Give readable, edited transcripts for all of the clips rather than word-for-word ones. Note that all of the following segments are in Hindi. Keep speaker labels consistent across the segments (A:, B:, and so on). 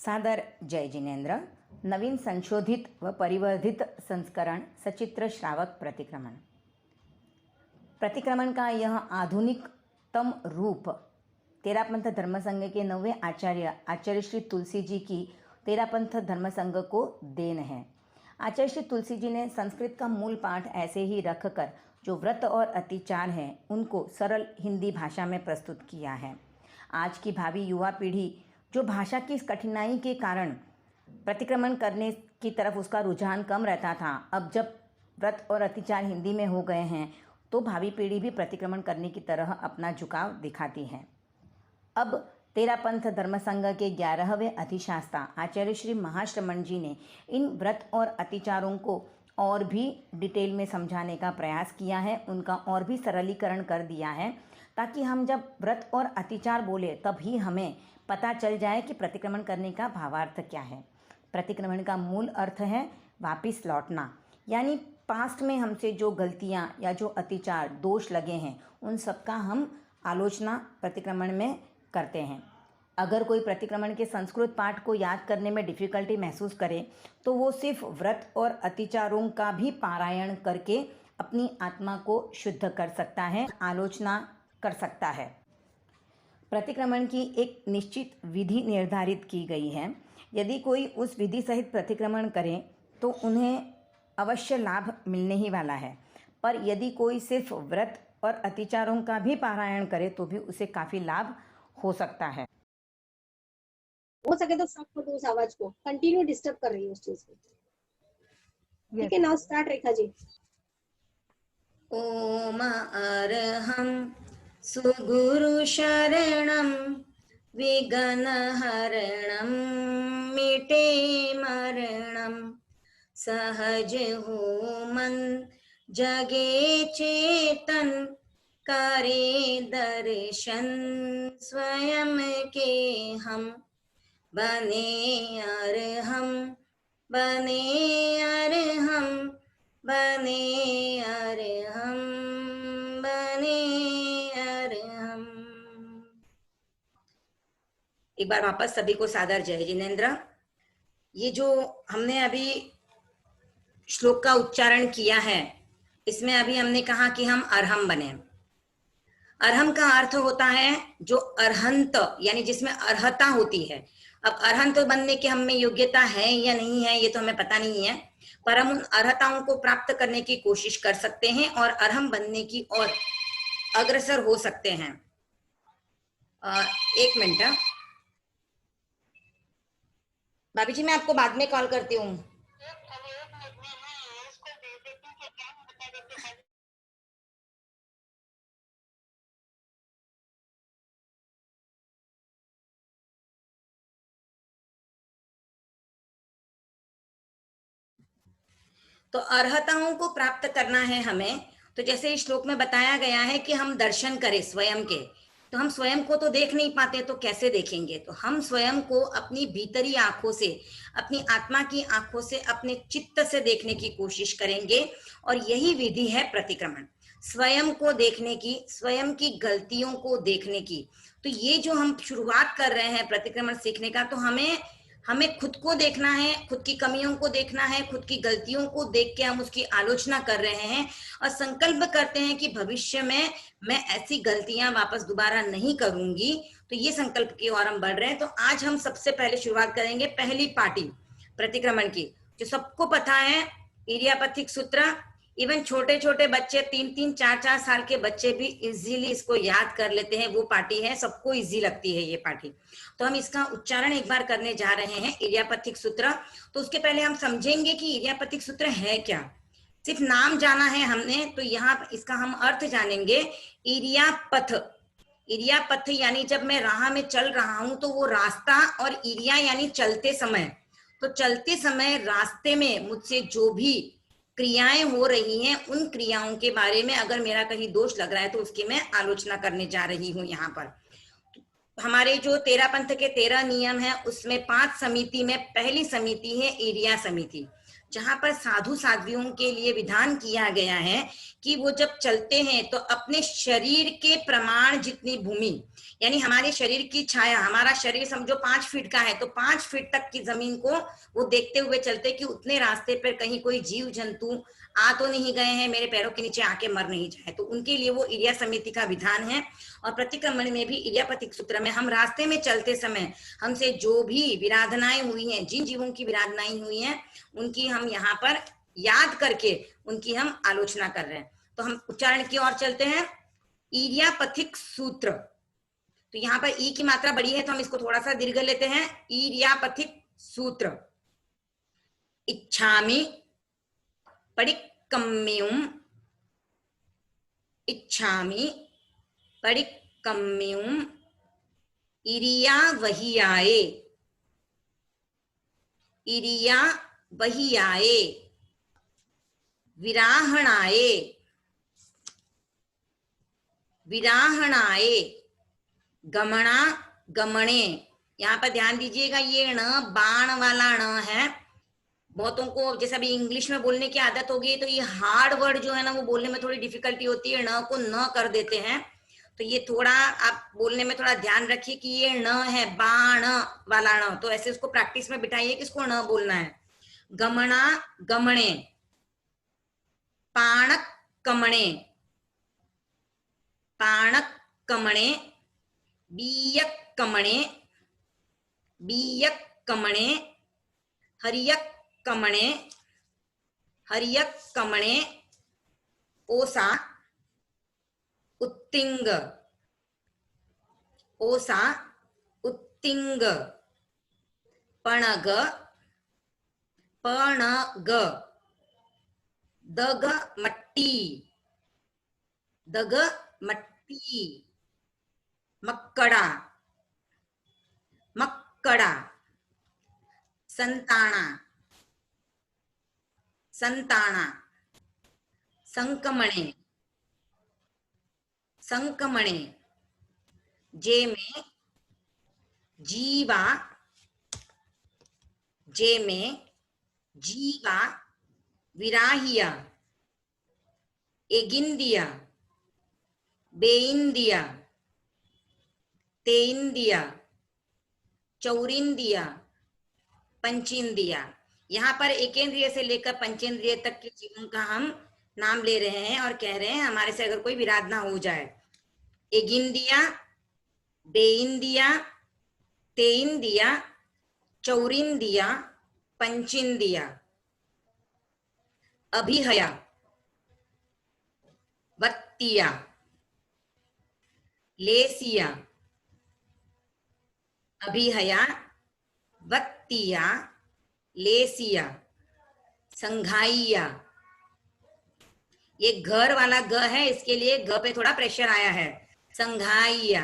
A: सादर जय जिनेन्द्र। नवीन संशोधित व परिवर्धित संस्करण सचित्र श्रावक प्रतिक्रमण। प्रतिक्रमण का यह आधुनिकतम रूप तेरापंथ धर्मसंघ के 9वें आचार्य श्री तुलसी जी की तेरापंथ धर्मसंघ को देन है। आचार्य श्री तुलसी जी ने संस्कृत का मूल पाठ ऐसे ही रखकर जो व्रत और अतिचार हैं उनको सरल हिंदी भाषा में प्रस्तुत किया है। आज की भावी युवा पीढ़ी जो भाषा की कठिनाई के कारण प्रतिक्रमण करने की तरफ उसका रुझान कम रहता था, अब जब व्रत और अतिचार हिंदी में हो गए हैं तो भावी पीढ़ी भी प्रतिक्रमण करने की तरह अपना झुकाव दिखाती है। अब तेरापंथ धर्मसंघ के 11वें अधिशास्ता आचार्य श्री महाश्रमण जी ने इन व्रत और अतिचारों को और भी डिटेल में समझाने का प्रयास किया है, उनका और भी सरलीकरण कर दिया है, ताकि हम जब व्रत और अतिचार बोले तभी हमें पता चल जाए कि प्रतिक्रमण करने का भावार्थ क्या है। प्रतिक्रमण का मूल अर्थ है वापिस लौटना, यानी पास्ट में हमसे जो गलतियां या जो अतिचार दोष लगे हैं उन सब का हम आलोचना प्रतिक्रमण में करते हैं। अगर कोई प्रतिक्रमण के संस्कृत पाठ को याद करने में डिफ़िकल्टी महसूस करे तो वो सिर्फ व्रत और अतिचारों का भी पारायण करके अपनी आत्मा को शुद्ध कर सकता है, आलोचना कर सकता है। प्रतिक्रमण की एक निश्चित विधि निर्धारित की गई है। यदि कोई उस विधि सहित प्रतिक्रमण करे तो उन्हें अवश्य लाभ मिलने ही वाला है, पर यदि कोई सिर्फ व्रत और अतिचारों का भी पारायण करे तो भी उसे काफ़ी लाभ हो सकता है।
B: हो सके तो स्टॉप कर दो उस आवाज को, कंटिन्यू डिस्टर्ब कर रही है उस चीज को। ठीक है, नाउ स्टार्ट रेखा जी।
A: ओम अरहं सुगुरु शरणं विघ्नहरणं मिटे मरणं सहज हो मन जगे चेतन करे दर्शन स्वयं के हम बने अरहं बने अरहं बने अरहं बने अरहं। एक बार वापस सभी को सादर जय जिनेन्द्र। ये जो हमने अभी श्लोक का उच्चारण किया है इसमें अभी हमने कहा कि हम अरहम बने। अरहम का अर्थ होता है जो अरहंत, यानी जिसमें अर्हता होती है। अब अरहंत बनने की हम में योग्यता है या नहीं है ये तो हमें पता नहीं है, पर हम उन अर्हताओं को प्राप्त करने की कोशिश कर सकते हैं और अरहम बनने की ओर अग्रसर हो सकते हैं। एक मिनट भाभी जी, मैं आपको बाद में कॉल करती हूँ। तो अर्हताओं को प्राप्त करना है हमें, तो जैसे इस श्लोक में बताया गया है कि हम दर्शन करें स्वयं के, तो हम स्वयं को तो देख नहीं पाते तो कैसे देखेंगे? तो हम स्वयं को अपनी भीतरी आंखों से, अपनी आत्मा की आंखों से, अपने चित्त से देखने की कोशिश करेंगे और यही विधि है प्रतिक्रमण, स्वयं को देखने की, स्वयं की गलतियों को देखने की। तो ये जो हम शुरुआत कर रहे हैं प्रतिक्रमण सीखने का, तो हमें खुद को देखना है, खुद की कमियों को देखना है, खुद की गलतियों को देख के हम उसकी आलोचना कर रहे हैं और संकल्प करते हैं कि भविष्य में मैं ऐसी गलतियां वापस दोबारा नहीं करूंगी। तो ये संकल्प की ओर हम बढ़ रहे हैं। तो आज हम सबसे पहले शुरुआत करेंगे पहली पार्टी प्रतिक्रमण की, जो सबको पता है, इरियापथिक सूत्र। इवन छोटे छोटे बच्चे, 3-3, 4-4 साल के बच्चे भी इजीली इसको याद कर लेते हैं। वो पार्टी है, सबको इजी लगती है ये पार्टी। तो हम इसका उच्चारण एक बार करने जा रहे हैं, इरियापथिक सूत्र। तो उसके पहले हम समझेंगे कि इरियापथिक सूत्र है क्या। सिर्फ नाम जाना है हमने, तो यहाँ इसका हम अर्थ जानेंगे। इरियापथ, इरियापथ यानी जब मैं राह में चल रहा हूं तो वो रास्ता, और इरिया यानी चलते समय। तो चलते समय रास्ते में मुझसे जो भी क्रियाएं हो रही हैं उन क्रियाओं के बारे में अगर मेरा कहीं दोष लग रहा है तो उसकी मैं आलोचना करने जा रही हूं। यहाँ पर हमारे जो तेरापंथ के 13 नियम है उसमें 5 समिति में पहली समिति है इरिया समिति। जहां पर साधु साध्वियों के लिए विधान किया गया है कि वो जब चलते हैं तो अपने शरीर के प्रमाण जितनी भूमि, यानी हमारे शरीर की छाया, हमारा शरीर समझो 5 फीट का है तो 5 फीट तक की जमीन को वो देखते हुए चलते कि उतने रास्ते पर कहीं कोई जीव जंतु आ तो नहीं गए हैं, मेरे पैरों के नीचे आके मर नहीं जाए। तो उनके लिए वो इरिया समिति का विधान है। और प्रतिक्रमण में भी इरियापतिक सूत्र में हम रास्ते में चलते समय हमसे जो भी विराधनाएं हुई हैं, जिन जीवों की विराधनाएं हुई हैं, उनकी हम यहाँ पर याद करके उनकी हम आलोचना कर रहे हैं। तो हम उच्चारण की ओर चलते हैं। इरियापथिक सूत्र, तो यहाँ पर ई की मात्रा बड़ी है तो हम इसको थोड़ा सा दीर्घ लेते हैं। इरियापथिक सूत्र। इच्छामि परिकम्म्युम, इच्छामि परिकम्म्युम इरिया वहियाए, इरिया वहियाए विराहणाए, विराहणाए गमना गमणे। यहाँ पर ध्यान दीजिएगा, ये ण बाण वाला ण है। बहुतों को जैसे अभी इंग्लिश में बोलने की आदत होगी तो ये हार्ड वर्ड जो है ना वो बोलने में थोड़ी डिफिकल्टी होती है, ण को न कर देते हैं। तो ये थोड़ा आप बोलने में थोड़ा ध्यान रखिए कि ये ण है, बाण वाला ण। तो ऐसे उसको प्रैक्टिस में बिठाइए कि इसको न बोलना है। गमना गमणे, पाणक कमणे, पाणक कमणे, बीयक कमणे, बीयक कमणे, हरियक कमणे, हरियक कमणे, ओसा उत्तिंग, ओसा उत्तिंग, पणग, पणग, दग मट्टी, दग मट्टी, मक्कड़ा, मक्कड़ा, संताना, संताना, संकमणे, संकमणे, जे में जीवा, जे में जीवा, विराहिया, एगिंदिया, बेइंदिया, तेइंदिया, चौरिंदिया, पंचेंद्रिया। यहाँ पर एकेंद्रिय से लेकर पंचेंद्रिय तक के जीवों का हम नाम ले रहे हैं और कह रहे हैं हमारे से अगर कोई विराधना हो जाए। एगिंदिया, बेइंदिया, तेइंदिया, चौरिंदिया, पंचेंद्रिया। अभिहया, वत्तिया, लेसिया, अभिहया, वत्तिया, लेसिया, संघाइया। ये घर वाला ग है, इसके लिए ग पे थोड़ा प्रेशर आया है। संघाइया,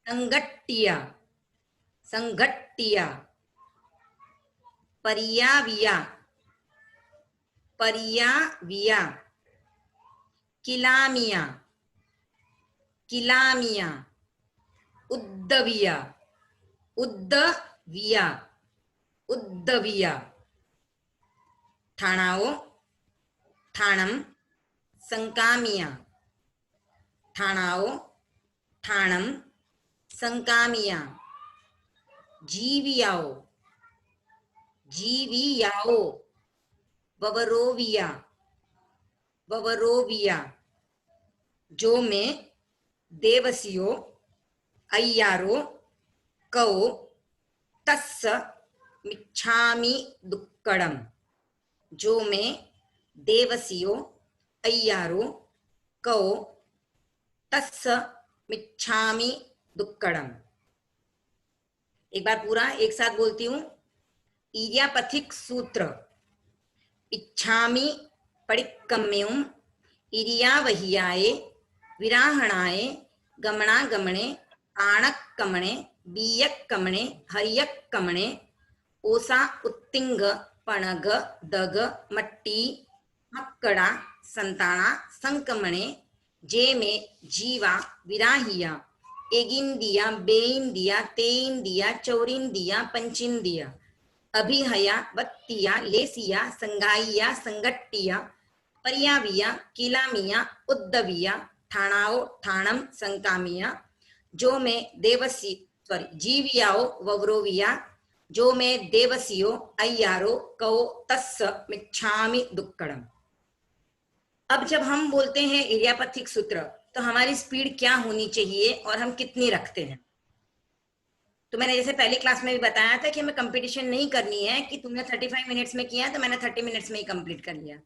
A: संगट्टिया, संघट्टिया, परियाविया, परियाविया, किलामिया, किलामिया, उद्दविया, उद्दविया, उद्दविया, ठाणाओ, ठाणम, संकामिया, ठाणाओ, ठाणम, संकामिया, जीवियाओ, जीवियाओ, ववरोविया, ववरोविया, जो में देवसियो, अय्यारो, कौ, तस्स मिच्छामि दुक्कडम। जो में देवसियो, अय्यारो, कौ, तस्स मिच्छामि दुक्कडम। एक बार पूरा एक साथ बोलती हूं। इरियापथिक सूत्र। इच्छामि परिकम्म्युम इरियावहियाए विराहणाए गमनागमणे आणक कमणे बीयक कमणे हरियक कमणे ओसा उत्तिंग पणग दग मट्टी मक्कड़ा संताना संकमणे जे में जीवा विराहिया एगिंदिया बेइंदिया तेइंदिया चौरिंदिया पंचिंदिया
C: अभिहया वत्तिया लेसिया संगाइया संगट्टिया परियाविया कीलामिया उद्दविया ठाणाओ ठाणम संकामिया जो में देवसी सॉरी जीवियाओ वव्रोविया जो में देवसियो अय्यारो कौ तस्स मिच्छामि दुक्कड़म। अब जब हम बोलते हैं इडियापैथिक सूत्र तो हमारी स्पीड क्या होनी चाहिए और हम कितनी रखते हैं। तो मैंने जैसे पहली क्लास में भी बताया था कि हमें कंपटीशन नहीं करनी है कि तुमने 35 मिनट्स में किया तो मैंने 30 मिनट्स में ही कंप्लीट कर लिया।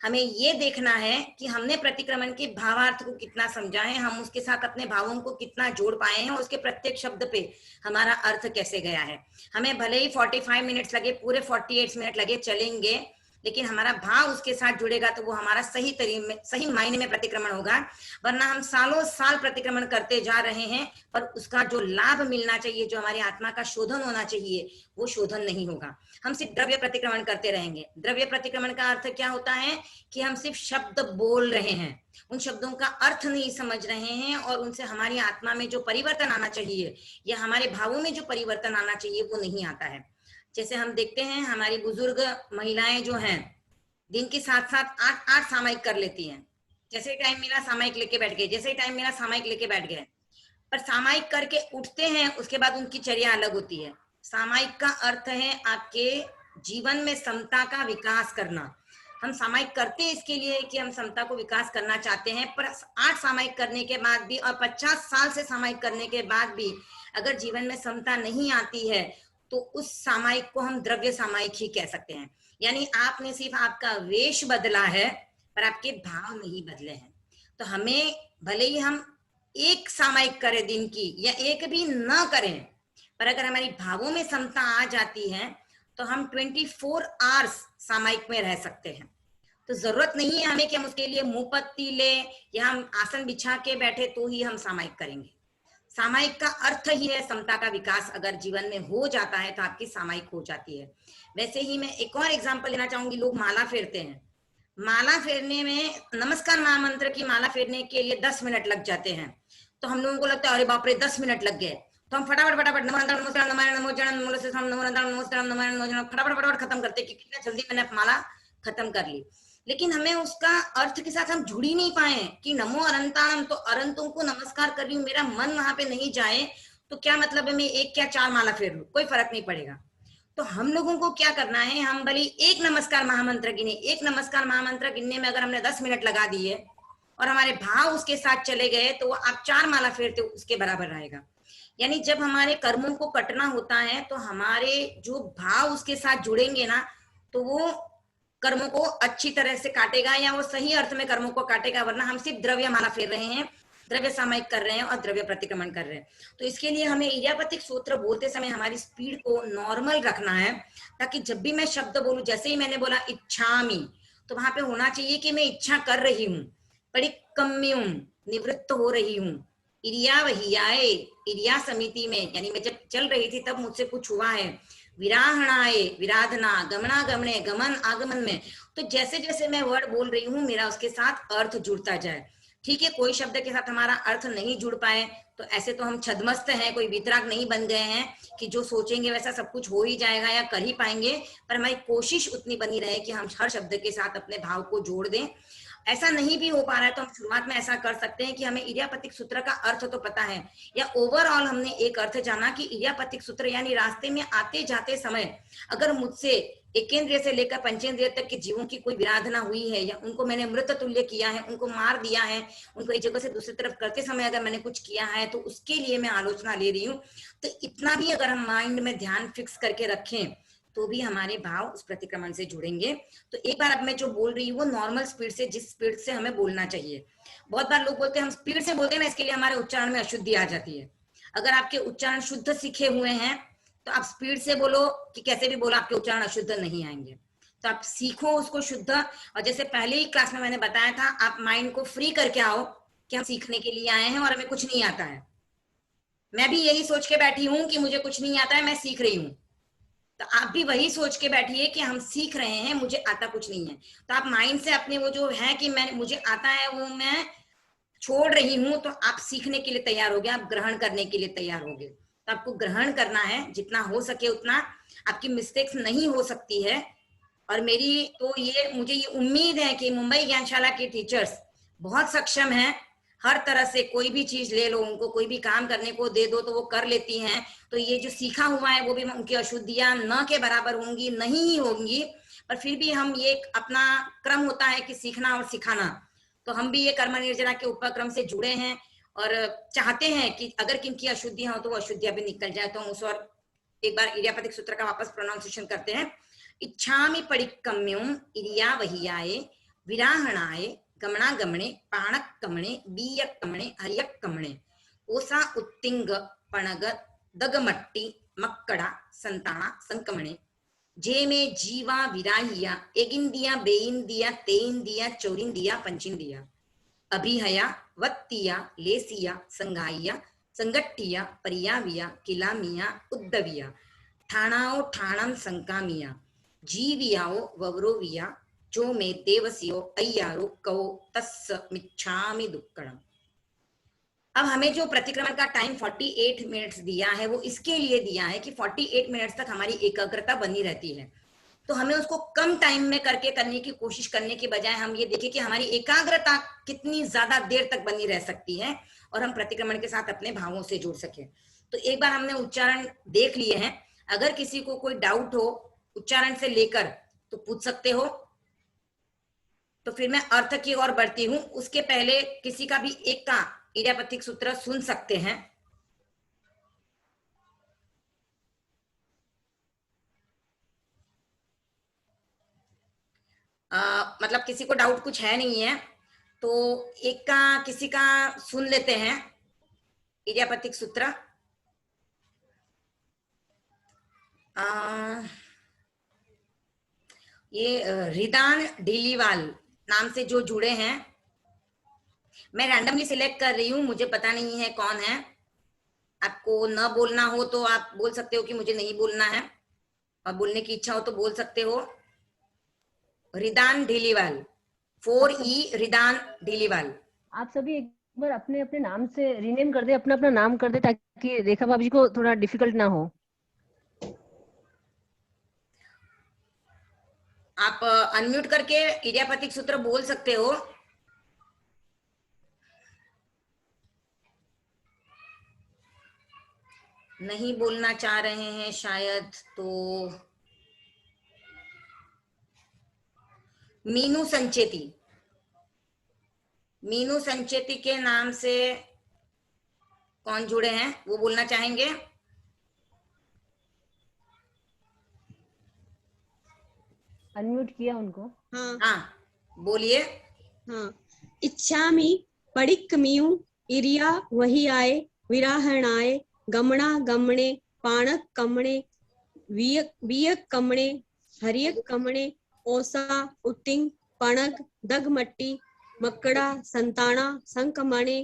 C: हमें ये देखना है कि हमने प्रतिक्रमण के भावार्थ को कितना समझा है, हम उसके साथ अपने भावों को कितना जोड़ पाए हैं और उसके प्रत्येक शब्द पे हमारा अर्थ कैसे गया है। हमें भले ही 45 मिनट्स लगे, पूरे 48 मिनट लगे, चलेंगे, लेकिन हमारा भाव उसके साथ जुड़ेगा तो वो हमारा सही मायने में प्रतिक्रमण होगा। वरना हम सालों साल प्रतिक्रमण करते जा रहे हैं पर उसका जो लाभ मिलना चाहिए, जो हमारी आत्मा का शोधन होना चाहिए, वो शोधन नहीं होगा। हम सिर्फ द्रव्य प्रतिक्रमण करते रहेंगे। द्रव्य प्रतिक्रमण का अर्थ क्या होता है कि हम सिर्फ शब्द बोल रहे हैं, उन शब्दों का अर्थ नहीं समझ रहे हैं और उनसे हमारी आत्मा में जो परिवर्तन आना चाहिए या हमारे भावों में जो परिवर्तन आना चाहिए वो नहीं आता है। जैसे हम देखते हैं हमारी बुजुर्ग महिलाएं जो हैं दिन के साथ साथ 8 सामायिक कर लेती हैं। जैसे टाइम मिला सामायिक लेके बैठ गए, जैसे टाइम मिला सामायिक लेके बैठ गए, पर सामायिक करके उठते हैं उसके बाद उनकी चर्या अलग होती है। सामायिक का अर्थ है आपके जीवन में समता का विकास करना। हम सामायिक करते हैं इसके लिए कि हम समता को विकास करना चाहते हैं, पर 8 सामायिक करने के बाद भी और 50 साल से सामायिक करने के बाद भी अगर जीवन में समता नहीं आती है तो उस सामायिक को हम द्रव्य सामायिक ही कह सकते हैं। यानी आपने सिर्फ आपका वेश बदला है पर आपके भाव नहीं बदले हैं। तो हमें भले ही हम एक सामायिक करें दिन की या एक भी न करें, पर अगर हमारी भावों में समता आ जाती है तो हम 24 आवर्स सामायिक में रह सकते हैं। तो जरूरत नहीं है हमें कि हम उसके लिए मुंह पत्ती ले या हम आसन बिछा के बैठे तो ही हम सामायिक करेंगे। सामायिक का अर्थ ही है समता का विकास। अगर जीवन में हो जाता है तो आपकी सामायिक हो जाती है। वैसे ही मैं एक और एग्जांपल लेना चाहूंगी। लोग माला फेरते हैं, माला फेरने में नमस्कार महामंत्र की माला फेरने के लिए 10 मिनट लग जाते हैं। तो हम लोगों को लगता है अरे बाप रे 10 मिनट लग गए, तो हम फटाफट फटाफट खत्म करते कि कितना जल्दी मैंने माला खत्म कर ली। लेकिन हमें उसका अर्थ के साथ हम जुड़ ही नहीं पाए कि नमो अरंताणम, तो अरंतों को नमस्कार कर रही हूँ, मेरा मन वहां पे नहीं जाए तो क्या मतलब है मैं 1 क्या 4 माला फेर लूं, कोई फर्क नहीं पड़ेगा। तो हम लोगों को क्या करना है, हम भले एक नमस्कार महामंत्र गिने, एक नमस्कार महामंत्र गिनने में अगर हमने 10 मिनट लगा दिए और हमारे भाव उसके साथ चले गए तो आप 4 माला फेरते उसके बराबर रहेगा। यानी जब हमारे कर्मों को कटना होता है तो हमारे जो भाव उसके साथ जुड़ेंगे ना तो वो कर्मों को अच्छी तरह से काटेगा या वो सही अर्थ में कर्मों को काटेगा। वरना हम सिर्फ द्रव्य माला फेर रहे हैं, द्रव्य सामायिक कर रहे हैं और द्रव्य प्रतिक्रमण कर रहे हैं। तो इसके लिए हमें इडियापैथिक सूत्र बोलते समय हमारी स्पीड को नॉर्मल रखना है, ताकि जब भी मैं शब्द बोलूं, जैसे ही मैंने बोला इच्छामि, तो वहां पे होना चाहिए कि मैं इच्छा कर रही हूँ, परिकम्युम निवृत्त हो रही हूँ। इरिया वहियाए, इरिया समिति में, यानी मैं जब चल रही थी तब मुझसे कुछ हुआ है। विराहणाए, विराधना, गमनागमने, गमन आगमन में, तो जैसे जैसे मैं वर्ड बोल रही हूँ मेरा उसके साथ अर्थ जुड़ता जाए। ठीक है, कोई शब्द के साथ हमारा अर्थ नहीं जुड़ पाए तो ऐसे तो हम छदमस्त हैं, कोई वितराग नहीं बन गए हैं कि जो सोचेंगे वैसा सब कुछ हो ही जाएगा या कर ही पाएंगे, पर हमारी कोशिश उतनी बनी रहे कि हम हर शब्द के साथ अपने भाव को जोड़ दें। ऐसा नहीं भी हो पा रहा है तो हम शुरुआत में ऐसा कर सकते हैं कि हमें इडियापैथिक सूत्र का अर्थ तो पता है, या ओवरऑल हमने एक अर्थ जाना कि इडियापैथिक सूत्र यानी रास्ते में आते जाते समय अगर मुझसे एकेंद्रिय से लेकर पंचेंद्रिय तक के जीवों की कोई विराधना हुई है या उनको मैंने मृत तुल्य किया है, उनको मार दिया है, उनको एक जगह से दूसरी तरफ करते समय अगर मैंने कुछ किया है तो उसके लिए मैं आलोचना ले रही हूँ। तो इतना भी अगर हम माइंड में ध्यान फिक्स करके रखें तो भी हमारे भाव उस प्रतिक्रमण से जुड़ेंगे। तो एक बार अब मैं जो बोल रही हूँ वो नॉर्मल स्पीड से, जिस स्पीड से हमें बोलना चाहिए। बहुत बार लोग बोलते हैं हम स्पीड से बोलते हैं ना, इसके लिए हमारे उच्चारण में अशुद्धि आ जाती है। अगर आपके उच्चारण शुद्ध सीखे हुए हैं तो आप स्पीड से बोलो कि कैसे भी बोलो, आपके उच्चारण अशुद्ध नहीं आएंगे। तो आप सीखो उसको शुद्ध। और जैसे पहले ही क्लास में मैंने बताया था, आप माइंड को फ्री करके आओ कि हम सीखने के लिए आए हैं और हमें कुछ नहीं आता है। मैं भी यही सोच के बैठी हूं कि मुझे कुछ नहीं आता है, मैं सीख रही हूँ। तो आप भी वही सोच के बैठिए कि हम सीख रहे हैं, मुझे आता कुछ नहीं है। तो आप माइंड से अपने वो जो है कि मैं मुझे आता है वो मैं छोड़ रही हूँ, तो आप सीखने के लिए तैयार हो गए, आप ग्रहण करने के लिए तैयार हो गए। तो आपको ग्रहण करना है, जितना हो सके उतना। आपकी मिस्टेक्स नहीं हो सकती है। और मेरी तो मुझे ये उम्मीद है कि मुंबई ज्ञानशाला के टीचर्स बहुत सक्षम हैं। हर तरह से कोई भी चीज ले लो, उनको कोई भी काम करने को दे दो तो वो कर लेती हैं। तो ये जो सीखा हुआ है वो भी उनकी अशुद्धियां न के बराबर होंगी, नहीं ही होंगी, पर फिर भी हम ये अपना क्रम होता है कि सीखना और सिखाना। तो हम भी ये कर्म निर्जना के उपक्रम से जुड़े हैं और चाहते हैं कि अगर किनकी अशुद्धियां हो तो वो अशुद्धियां भी निकल जाए। तो हम उस और एक बार इडियापैथिक सूत्र का वापस प्रोनाउंसिएशन करते हैं। इच्छामि परिकम्युम इरिया वहियाये विराहणाय गमना गमणे पाणक कमणे बीयक कमणे हरियक कमणे ओसा उत्तिंग पणग दगमट्टी मक्कड़ा संताना संकमणे जे में जीवा विराहिया एगिंदिया बेइंदिया तेइंदिया चौरिंदिया पंचिंदिया अभिहया वत्तिया लेसिया संगाइया संगट्टिया परियाविया किलामिया उद्दविया ठाणाओ ठाणम संकामिया जीवियाओ ववरोविया जो में देवसियो अय्यारो कहो तस्स मिच्छामि दुक्कड़म। अब हमें जो प्रतिक्रमण का टाइम 48 मिनट्स दिया है वो इसके लिए दिया है कि 48 मिनट्स तक हमारी एकाग्रता बनी रहती है। तो हमें उसको कम टाइम में करने की कोशिश करने के बजाय हम ये देखें कि हमारी एकाग्रता कितनी ज्यादा देर तक बनी रह सकती है और हम प्रतिक्रमण के साथ अपने भावों से जुड़ सके। तो एक बार हमने उच्चारण देख लिए हैं। अगर किसी को कोई डाउट हो उच्चारण से लेकर तो पूछ सकते हो। तो फिर मैं अर्थ की ओर बढ़ती हूं। उसके पहले किसी का भी एक का इडियापैथिक सूत्र सुन सकते हैं। मतलब किसी को डाउट कुछ है नहीं है तो एक का किसी का सुन लेते हैं इडियापैथिक सूत्र। ये रिदान ढीलीवाल नाम से जो जुड़े हैं, मैं रैंडमली सिलेक्ट कर रही हूँ, मुझे पता नहीं है कौन है। आपको न बोलना हो तो आप बोल सकते हो कि मुझे नहीं बोलना है, और बोलने की इच्छा हो तो बोल सकते हो। रिदान ढीलीवाल, 4E रिदान ढीलीवाल।
D: आप सभी एक बार अपने अपने नाम से रीनेम कर दे, अपना अपना नाम कर दे ताकि रेखा भाभी को थोड़ा डिफिकल्ट ना हो।
C: आप अनम्यूट करके इडियापैथिक सूत्र बोल सकते हो। नहीं बोलना चाह रहे हैं शायद तो मीनू संचेती, मीनू संचेती के नाम से कौन जुड़े हैं वो बोलना चाहेंगे?
D: अनम्यूट किया उनको।
C: हाँ बोलिए।
B: हाँ, इच्छामि पडिक्कमियु इरिया वहियाये विराहणाय गमना गमणे पाणक कमणे वियक कमणे हरियक कमणे ओसा उत्तिंग पणग दगमट्टी मक्कड़ा संताना संकमणे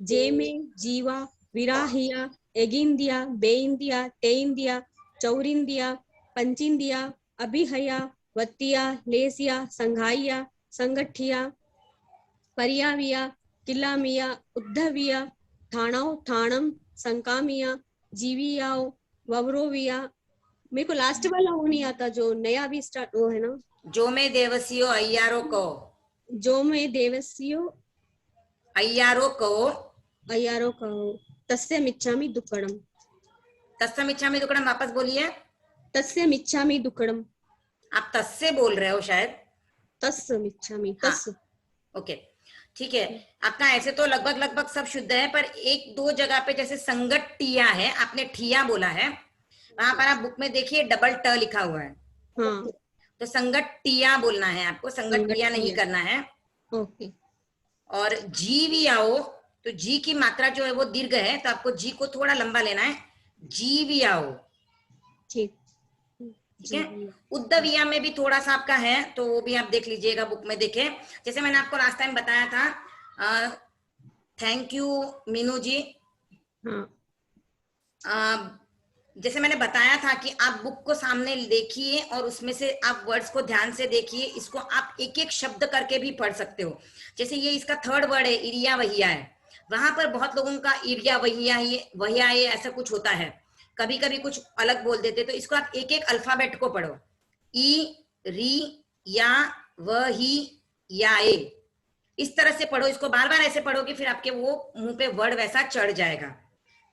B: जेमे जीवा विराहिया एगिंदिया बेइंदिया तेइंदिया चौरिंदिया पंचिंदिया अभिहया वत्तिया लेसिया संघाइया संगठिया परियाविया किलामिया उद्धविया ठाणाओ ठाणम संकामिया जीवियाओ ववरोविया। मेरे को लास्ट वाला वो नहीं आता जो नया भी स्टार्ट वो है ना,
C: जो में देवसियो अय्यारो को,
B: जो में देवसियो
C: अय्यारो को
B: अयारो कहो तस्य मिच्छामि दुक्कडम।
C: तस्सम इच्छामि दुक्कडम वापस बोलिए।
B: तस्य मिच्छामि दुक्कडम।
C: आप तस्से बोल रहे हो शायद।
B: तस्य मिच्छामि तस्य।
C: ओके ठीक है। आपका ऐसे तो लगभग लगभग सब शुद्ध है, पर एक दो जगह पे जैसे संगठिया है, आपने ठिया बोला है, वहां पर आप बुक में देखिए डबल ट लिखा हुआ है।
B: हाँ
C: तो संगठिया बोलना है आपको, संगठिया नहीं
B: संगठिया।
C: करना है।
B: ओके।
C: और जी भी आओ तो जी की मात्रा जो है वो दीर्घ है, तो आपको जी को थोड़ा लंबा लेना है। जी भी आओ,
B: ठीक
C: ठीक है। उद्धविया में भी थोड़ा सा आपका है, तो वो भी आप देख लीजिएगा, बुक में देखें। जैसे मैंने आपको लास्ट टाइम बताया था। थैंक यू मीनू जी।
B: हाँ
C: जैसे मैंने बताया था कि आप बुक को सामने देखिए और उसमें से आप वर्ड्स को ध्यान से देखिए। इसको आप एक एक शब्द करके भी पढ़ सकते हो। जैसे ये इसका थर्ड वर्ड है, इरिया वहिया है। वहां पर बहुत लोगों का इरिया वहिया ये ऐसा कुछ होता है, कभी कभी कुछ अलग बोल देते, तो इसको आप एक एक अल्फाबेट को पढ़ो, ई, री, या, व, ही, या, ए, इस तरह से पढ़ो। इसको बार बार ऐसे पढ़ोगे फिर आपके वो मुंह पे वर्ड वैसा चढ़ जाएगा।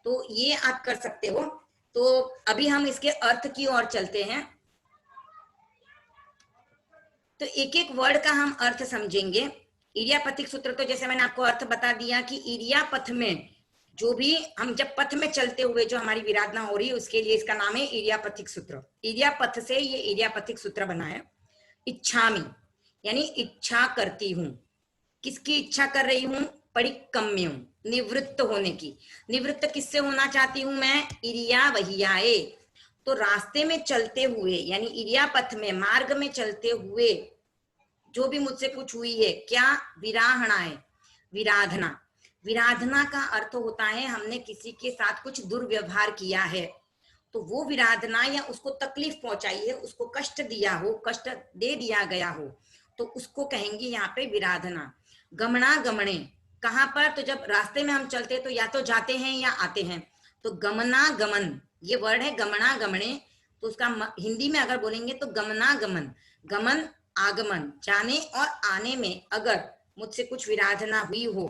C: तो ये आप कर सकते हो। तो अभी हम इसके अर्थ की ओर चलते हैं। तो एक एक वर्ड का हम अर्थ समझेंगे। इरियापथिक सूत्र, तो जैसे मैंने आपको अर्थ बता दिया कि इरियापथ में जो भी हम जब पथ में चलते हुए जो हमारी विराधना हो रही है उसके लिए इसका नाम है इरियापथिक सूत्र। इरियापथ से ये इरियापथिक सूत्र बना है। इच्छामि यानी इच्छा करती हूँ। किसकी इच्छा कर रही हूँ? परिकम्यम, निवृत्त होने की। निवृत्त किससे होना चाहती हूँ मैं? इरिया वहियाए। तो रास्ते में चलते हुए यानी इरियापथ में, मार्ग में चलते हुए जो भी मुझसे कुछ हुई है, क्या? विराहणाए, विराधना। विराधना का अर्थ होता है हमने किसी के साथ कुछ दुर्व्यवहार किया है, तो वो विराधना या उसको तकलीफ पहुंचाई है, उसको कष्ट दिया हो, कष्ट दे दिया गया हो, तो उसको कहेंगे यहाँ पे विराधना। गमना गमने, कहाँ पर? तो जब रास्ते में हम चलते तो या तो जाते हैं या आते हैं, तो गमना गमन ये वर्ड है। गमना गमने, तो उसका हिंदी में अगर बोलेंगे तो गमना गमन, गमन आगमन, जाने और आने में अगर मुझसे कुछ विराधना हुई हो।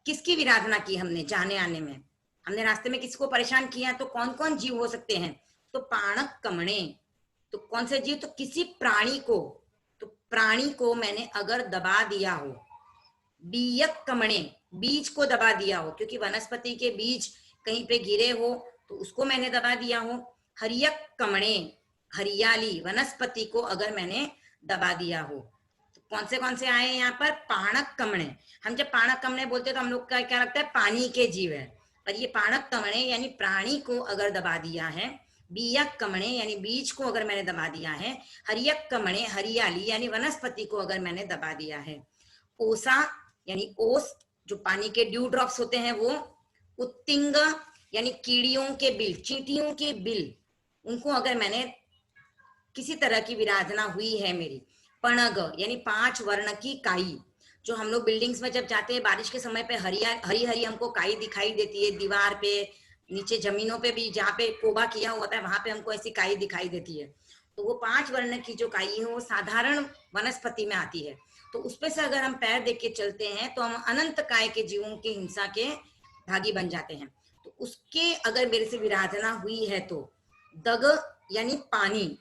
C: किसकी विराधना की हमने? जाने आने में हमने रास्ते में किसको परेशान किया, तो कौन कौन जीव हो सकते हैं? तो पाणक कमणे, तो कौन से जीव? तो किसी प्राणी को, तो प्राणी को मैंने अगर दबा दिया हो। बीयक कमणे, बीज को दबा दिया हो, क्योंकि वनस्पति के बीज कहीं पे गिरे हो तो उसको मैंने दबा दिया हो। हरियक कमणे, हरियाली, वनस्पति को अगर मैंने दबा दिया हो। तो कौन से आए यहाँ पर? पाणक कमणे। हम जब पाणक कमणे बोलते हैं तो हम लोग का क्या लगता है? पानी के जीव है, पर ये पाणक कमणे यानी प्राणी को अगर दबा दिया है। बीयक कमणे यानी बीज को अगर मैंने दबा दिया है। हरियक कमणे, हरियाली यानी वनस्पति को अगर मैंने दबा दिया है। ओसा यानी ओस, जो पानी के ड्यू ड्रॉप्स होते हैं वो। उत्तिंग यानी कीड़ियों के बिल, चींटियों के बिल, उनको अगर मैंने किसी तरह की विराधना हुई है मेरी। पणग यानी 5 वर्ण की काई, जो हम लोग बिल्डिंग्स में जब जाते हैं बारिश के समय पे हरी हरी हमको काई दिखाई देती है, दीवार पे, नीचे जमीनों पे भी जहाँ पे कोबा किया होता है वहां पे हमको ऐसी काई दिखाई देती है। तो वो 5 वर्ण की जो काई है वो साधारण वनस्पति में आती है, तो उसपे से अगर हम पैर देख के चलते हैं तो हम अनंत काय के जीवों के हिंसा के भागी बन जाते हैं। तो उसके अगर मेरे से विराधना हुई है तो दग यानी पानी,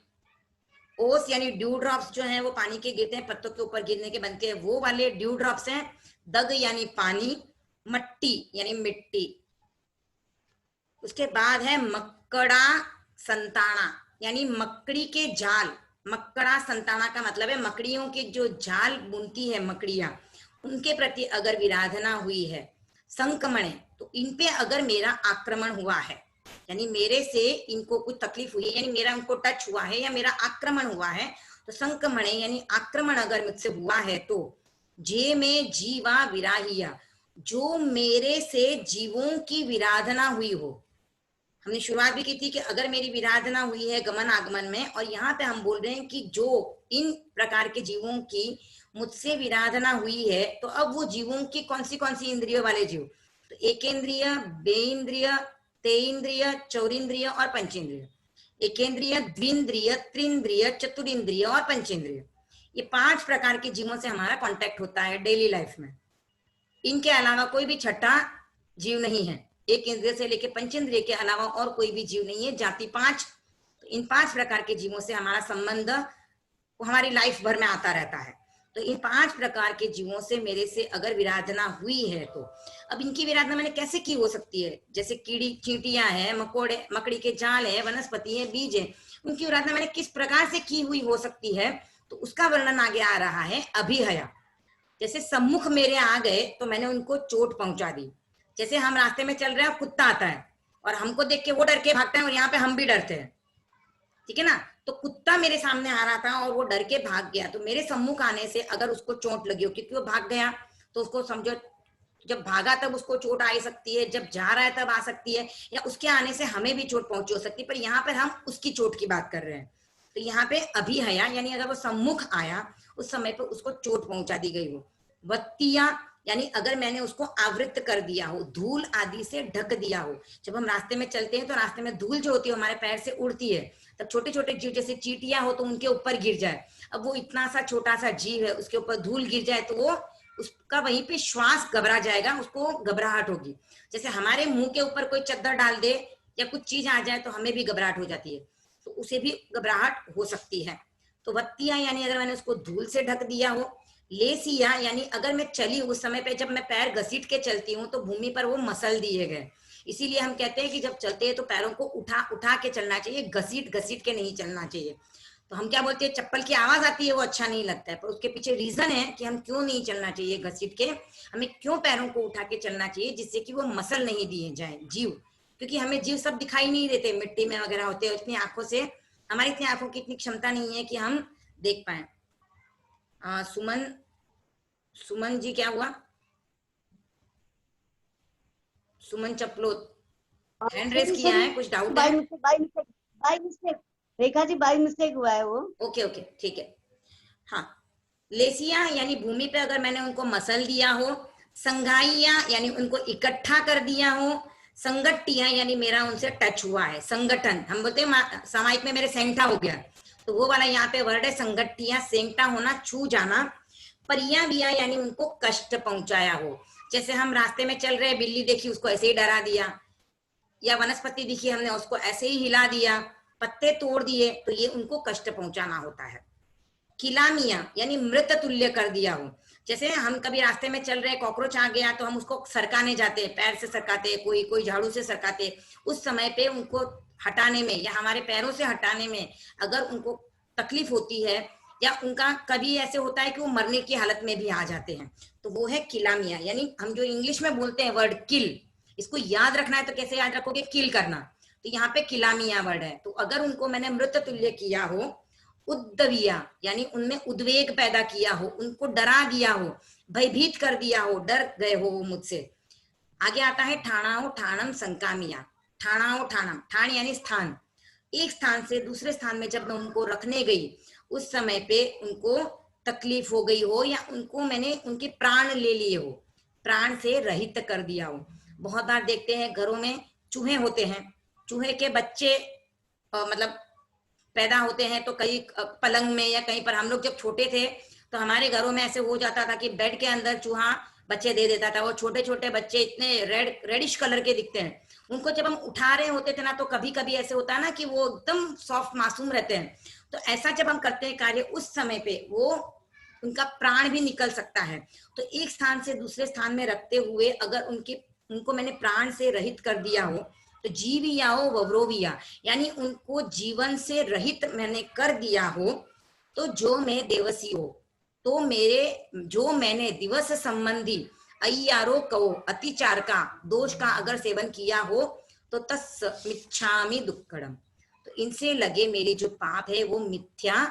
C: ओस यानी ड्यू ड्रॉप्स जो हैं वो पानी के गिरते हैं, पत्तों के ऊपर गिरने के बनते हैं, वो वाले ड्यू ड्रॉप्स हैं। दग यानी पानी, मट्टी यानी मिट्टी। उसके बाद है मक्कड़ा संताना यानी मकड़ी के जाल। मक्कड़ा संताना का मतलब है मकड़ियों के जो जाल बुनती है मकड़ियां, उनके प्रति अगर विराधना हुई है। संक्रमण, तो इन पे अगर मेरा आक्रमण हुआ है, यानी मेरे से इनको कुछ तकलीफ हुई है, यानी मेरा उनको टच हुआ है या मेरा आक्रमण हुआ है, तो संक्रमण यानी आक्रमण अगर मुझसे हुआ है तो जे में जीवा विराहिया, जो मेरे से जीवों की विराधना हुई हो। हमने शुरुआत भी की थी कि अगर मेरी विराधना हुई है गमन आगमन में, और यहाँ पे हम बोल रहे हैं कि जो इन प्रकार के जीवों की मुझसे विराधना हुई है, तो अब वो जीवों की कौन सी इंद्रियों वाले जीव, तो एकेंद्रिय, बेइंद्रिय, तेइंद्रिय, चौरिंद्रिय और पंचेंद्रिय। एकेंद्रिय, द्विंद्रिय, त्रिंद्रिय, चतुरिंद्रिय और पंचेंद्रिय, ये 5 प्रकार के जीवों से हमारा कांटेक्ट होता है डेली लाइफ में। इनके अलावा कोई भी छठा जीव नहीं है, एक इंद्रिय से लेके पंचेंद्रिय के अलावा और कोई भी जीव नहीं है, जाति 5। तो इन 5 प्रकार के जीवों से हमारा संबंध हमारी लाइफ भर में आता रहता है। तो इन 5 प्रकार के जीवों से मेरे से अगर विराधना हुई है तो अब इनकी विराधना मैंने कैसे की हो सकती है? जैसे कीड़ी चींटियां हैं, मकोड़े, मकड़ी के जाल है, वनस्पति है, बीज है, उनकी विराधना मैंने किस प्रकार से की हुई हो सकती है, तो उसका वर्णन आगे आ रहा है। अभिहया, जैसे सम्मुख मेरे आ गए तो मैंने उनको चोट पहुंचा दी। जैसे हम रास्ते में चल रहे हैं, कुत्ता आता है और हमको देख के वो डर के भागता है और यहाँ पे हम भी डरते हैं, ठीक है ना। तो कुत्ता मेरे सामने आ रहा था और वो डर के भाग गया, तो मेरे सम्मुख आने से अगर उसको चोट लगी हो, क्योंकि वो भाग गया, तो उसको समझो जब भागा तब उसको चोट आ सकती है, जब जा रहा है तब आ सकती है, या उसके आने से हमें भी चोट पहुंची हो सकती है, पर यहाँ पर हम उसकी चोट की बात कर रहे हैं। तो यहाँ पे अभिहया यानी अगर वो सम्मुख आया उस समय पे उसको चोट पहुंचा दी गई हो। वत्तिया यानी अगर मैंने उसको आवृत कर दिया हो, धूल आदि से ढक दिया हो। जब हम रास्ते में चलते हैं तो रास्ते में धूल जो होती है हमारे पैर से उड़ती है, तब छोटे छोटे जीव जैसे चींटियां हो तो उनके ऊपर गिर जाए, अब वो इतना सा छोटा सा जीव है, उसके ऊपर धूल गिर जाए तो वो उसका वहीं पे श्वास घबरा जाएगा, उसको घबराहट होगी। जैसे हमारे मुंह के ऊपर कोई चद्दर डाल दे या कुछ चीज आ जाए तो हमें भी घबराहट हो जाती है, तो उसे भी घबराहट हो सकती है। तो वत्तिया यानी अगर मैंने उसको धूल से ढक दिया हो। लेसिया यानी अगर मैं चली उस समय पे जब मैं पैर घसीट के चलती हूँ तो भूमि पर वो मसल दिए गए, इसीलिए हम कहते हैं कि जब चलते हैं तो पैरों को उठा उठा के चलना चाहिए, घसीट घसीट के नहीं चलना चाहिए। तो हम क्या बोलते हैं, चप्पल की आवाज आती है वो अच्छा नहीं लगता है, पर उसके पीछे रीजन है कि हम क्यों नहीं चलना चाहिए घसीट के, हमें क्यों पैरों को उठा के चलना चाहिए, जिससे कि वो मसल नहीं दिए जाए जीव, क्योंकि हमें जीव सब दिखाई नहीं देते, मिट्टी में वगैरह होते हैं, इतनी आंखों से हमारी इतनी आंखों की इतनी क्षमता नहीं है कि हम देख पाए। सुमन सुमन जी क्या हुआ? सुमन चपलोत हैंड रेस किया है, कुछ डाउट है?
E: By mistake Rekha ji, by mistake हुआ है वो।
C: ओके ओके ठीक है। हाँ, लेसिया यानी भूमि पे अगर मैंने उनको मसल दिया हो। संघाइया यानी उनको इकट्ठा कर दिया हो। संगठिया यानी मेरा उनसे टच हुआ है, संगठन हम बोलते हैं सामायिक में मेरे सेंटा हो गया, तो वो वाला यहाँ पे वर्ड है संगठिया, सेंटा होना, छू जाना। परियाविया यानी उनको कष्ट पहुंचाया हो, जैसे हम रास्ते में चल रहे, बिल्ली देखी उसको ऐसे ही डरा दिया, या वनस्पति दिखी हमने उसको ऐसे ही हिला दिया, पत्ते तोड़ दिए, तो ये उनको कष्ट पहुंचाना होता है। किलामिया यानी मृत तुल्य कर दिया हो, जैसे हम कभी रास्ते में चल रहे, कॉकरोच आ गया तो हम उसको सरकाने जाते हैं, पैर से सरकाते, कोई झाड़ू से सरकाते, उस समय पे उनको हटाने में या हमारे पैरों से हटाने में अगर उनको तकलीफ होती है, या उनका कभी ऐसे होता है कि वो मरने की हालत में भी आ जाते हैं, तो वो है किलामिया। यानी हम जो इंग्लिश में बोलते हैं वर्ड किल, इसको याद रखना है तो कैसे याद रखोगे, किल करना, तो यहाँ पे किलामिया वर्ड है। तो अगर उनको मैंने मृत तुल्य किया हो। उद्दविया यानी उनमें उद्वेग पैदा किया हो, उनको डरा दिया हो, भयभीत कर दिया हो, डर गए हो वो मुझसे। आगे आता है ठाणाओ ठाणम संकामिया। ठाणाओ ठाणम, ठाण यानी स्थान, एक स्थान से दूसरे स्थान में जब मैं उनको रखने गई उस समय पे उनको तकलीफ हो गई हो, या उनको मैंने उनके प्राण ले लिए हो, प्राण से रहित कर दिया हो। बहुत बार देखते हैं घरों में चूहे होते हैं, चूहे के बच्चे मतलब पैदा होते हैं, तो कहीं पलंग में या कहीं पर, हम लोग जब छोटे थे तो हमारे घरों में ऐसे हो जाता था कि बेड के अंदर चूहा बच्चे दे देता था, वो छोटे छोटे बच्चे इतने रेडिश कलर के दिखते हैं, उनको जब हम उठा रहे होते थे ना, तो कभी कभी ऐसे होता है ना कि वो एकदम सॉफ्ट मासूम रहते हैं, तो ऐसा जब हम करते हैं कार्य उस समय पे वो उनका प्राण भी निकल सकता है। तो एक स्थान से दूसरे स्थान में रखते हुए अगर उनको मैंने प्राण से रहित कर दिया हो, तो जीविया हो वव्रोविया यानी उनको जीवन से रहित मैंने कर दिया हो। तो जो मैं देवसी हो, तो जो मैंने दिवस संबंधी अय्यारो कहो अतिचार का दोष का अगर सेवन किया हो, तो तस् मिच्छामि दुक्कड़म, तो इनसे लगे मेरे जो पाप है वो मिथ्या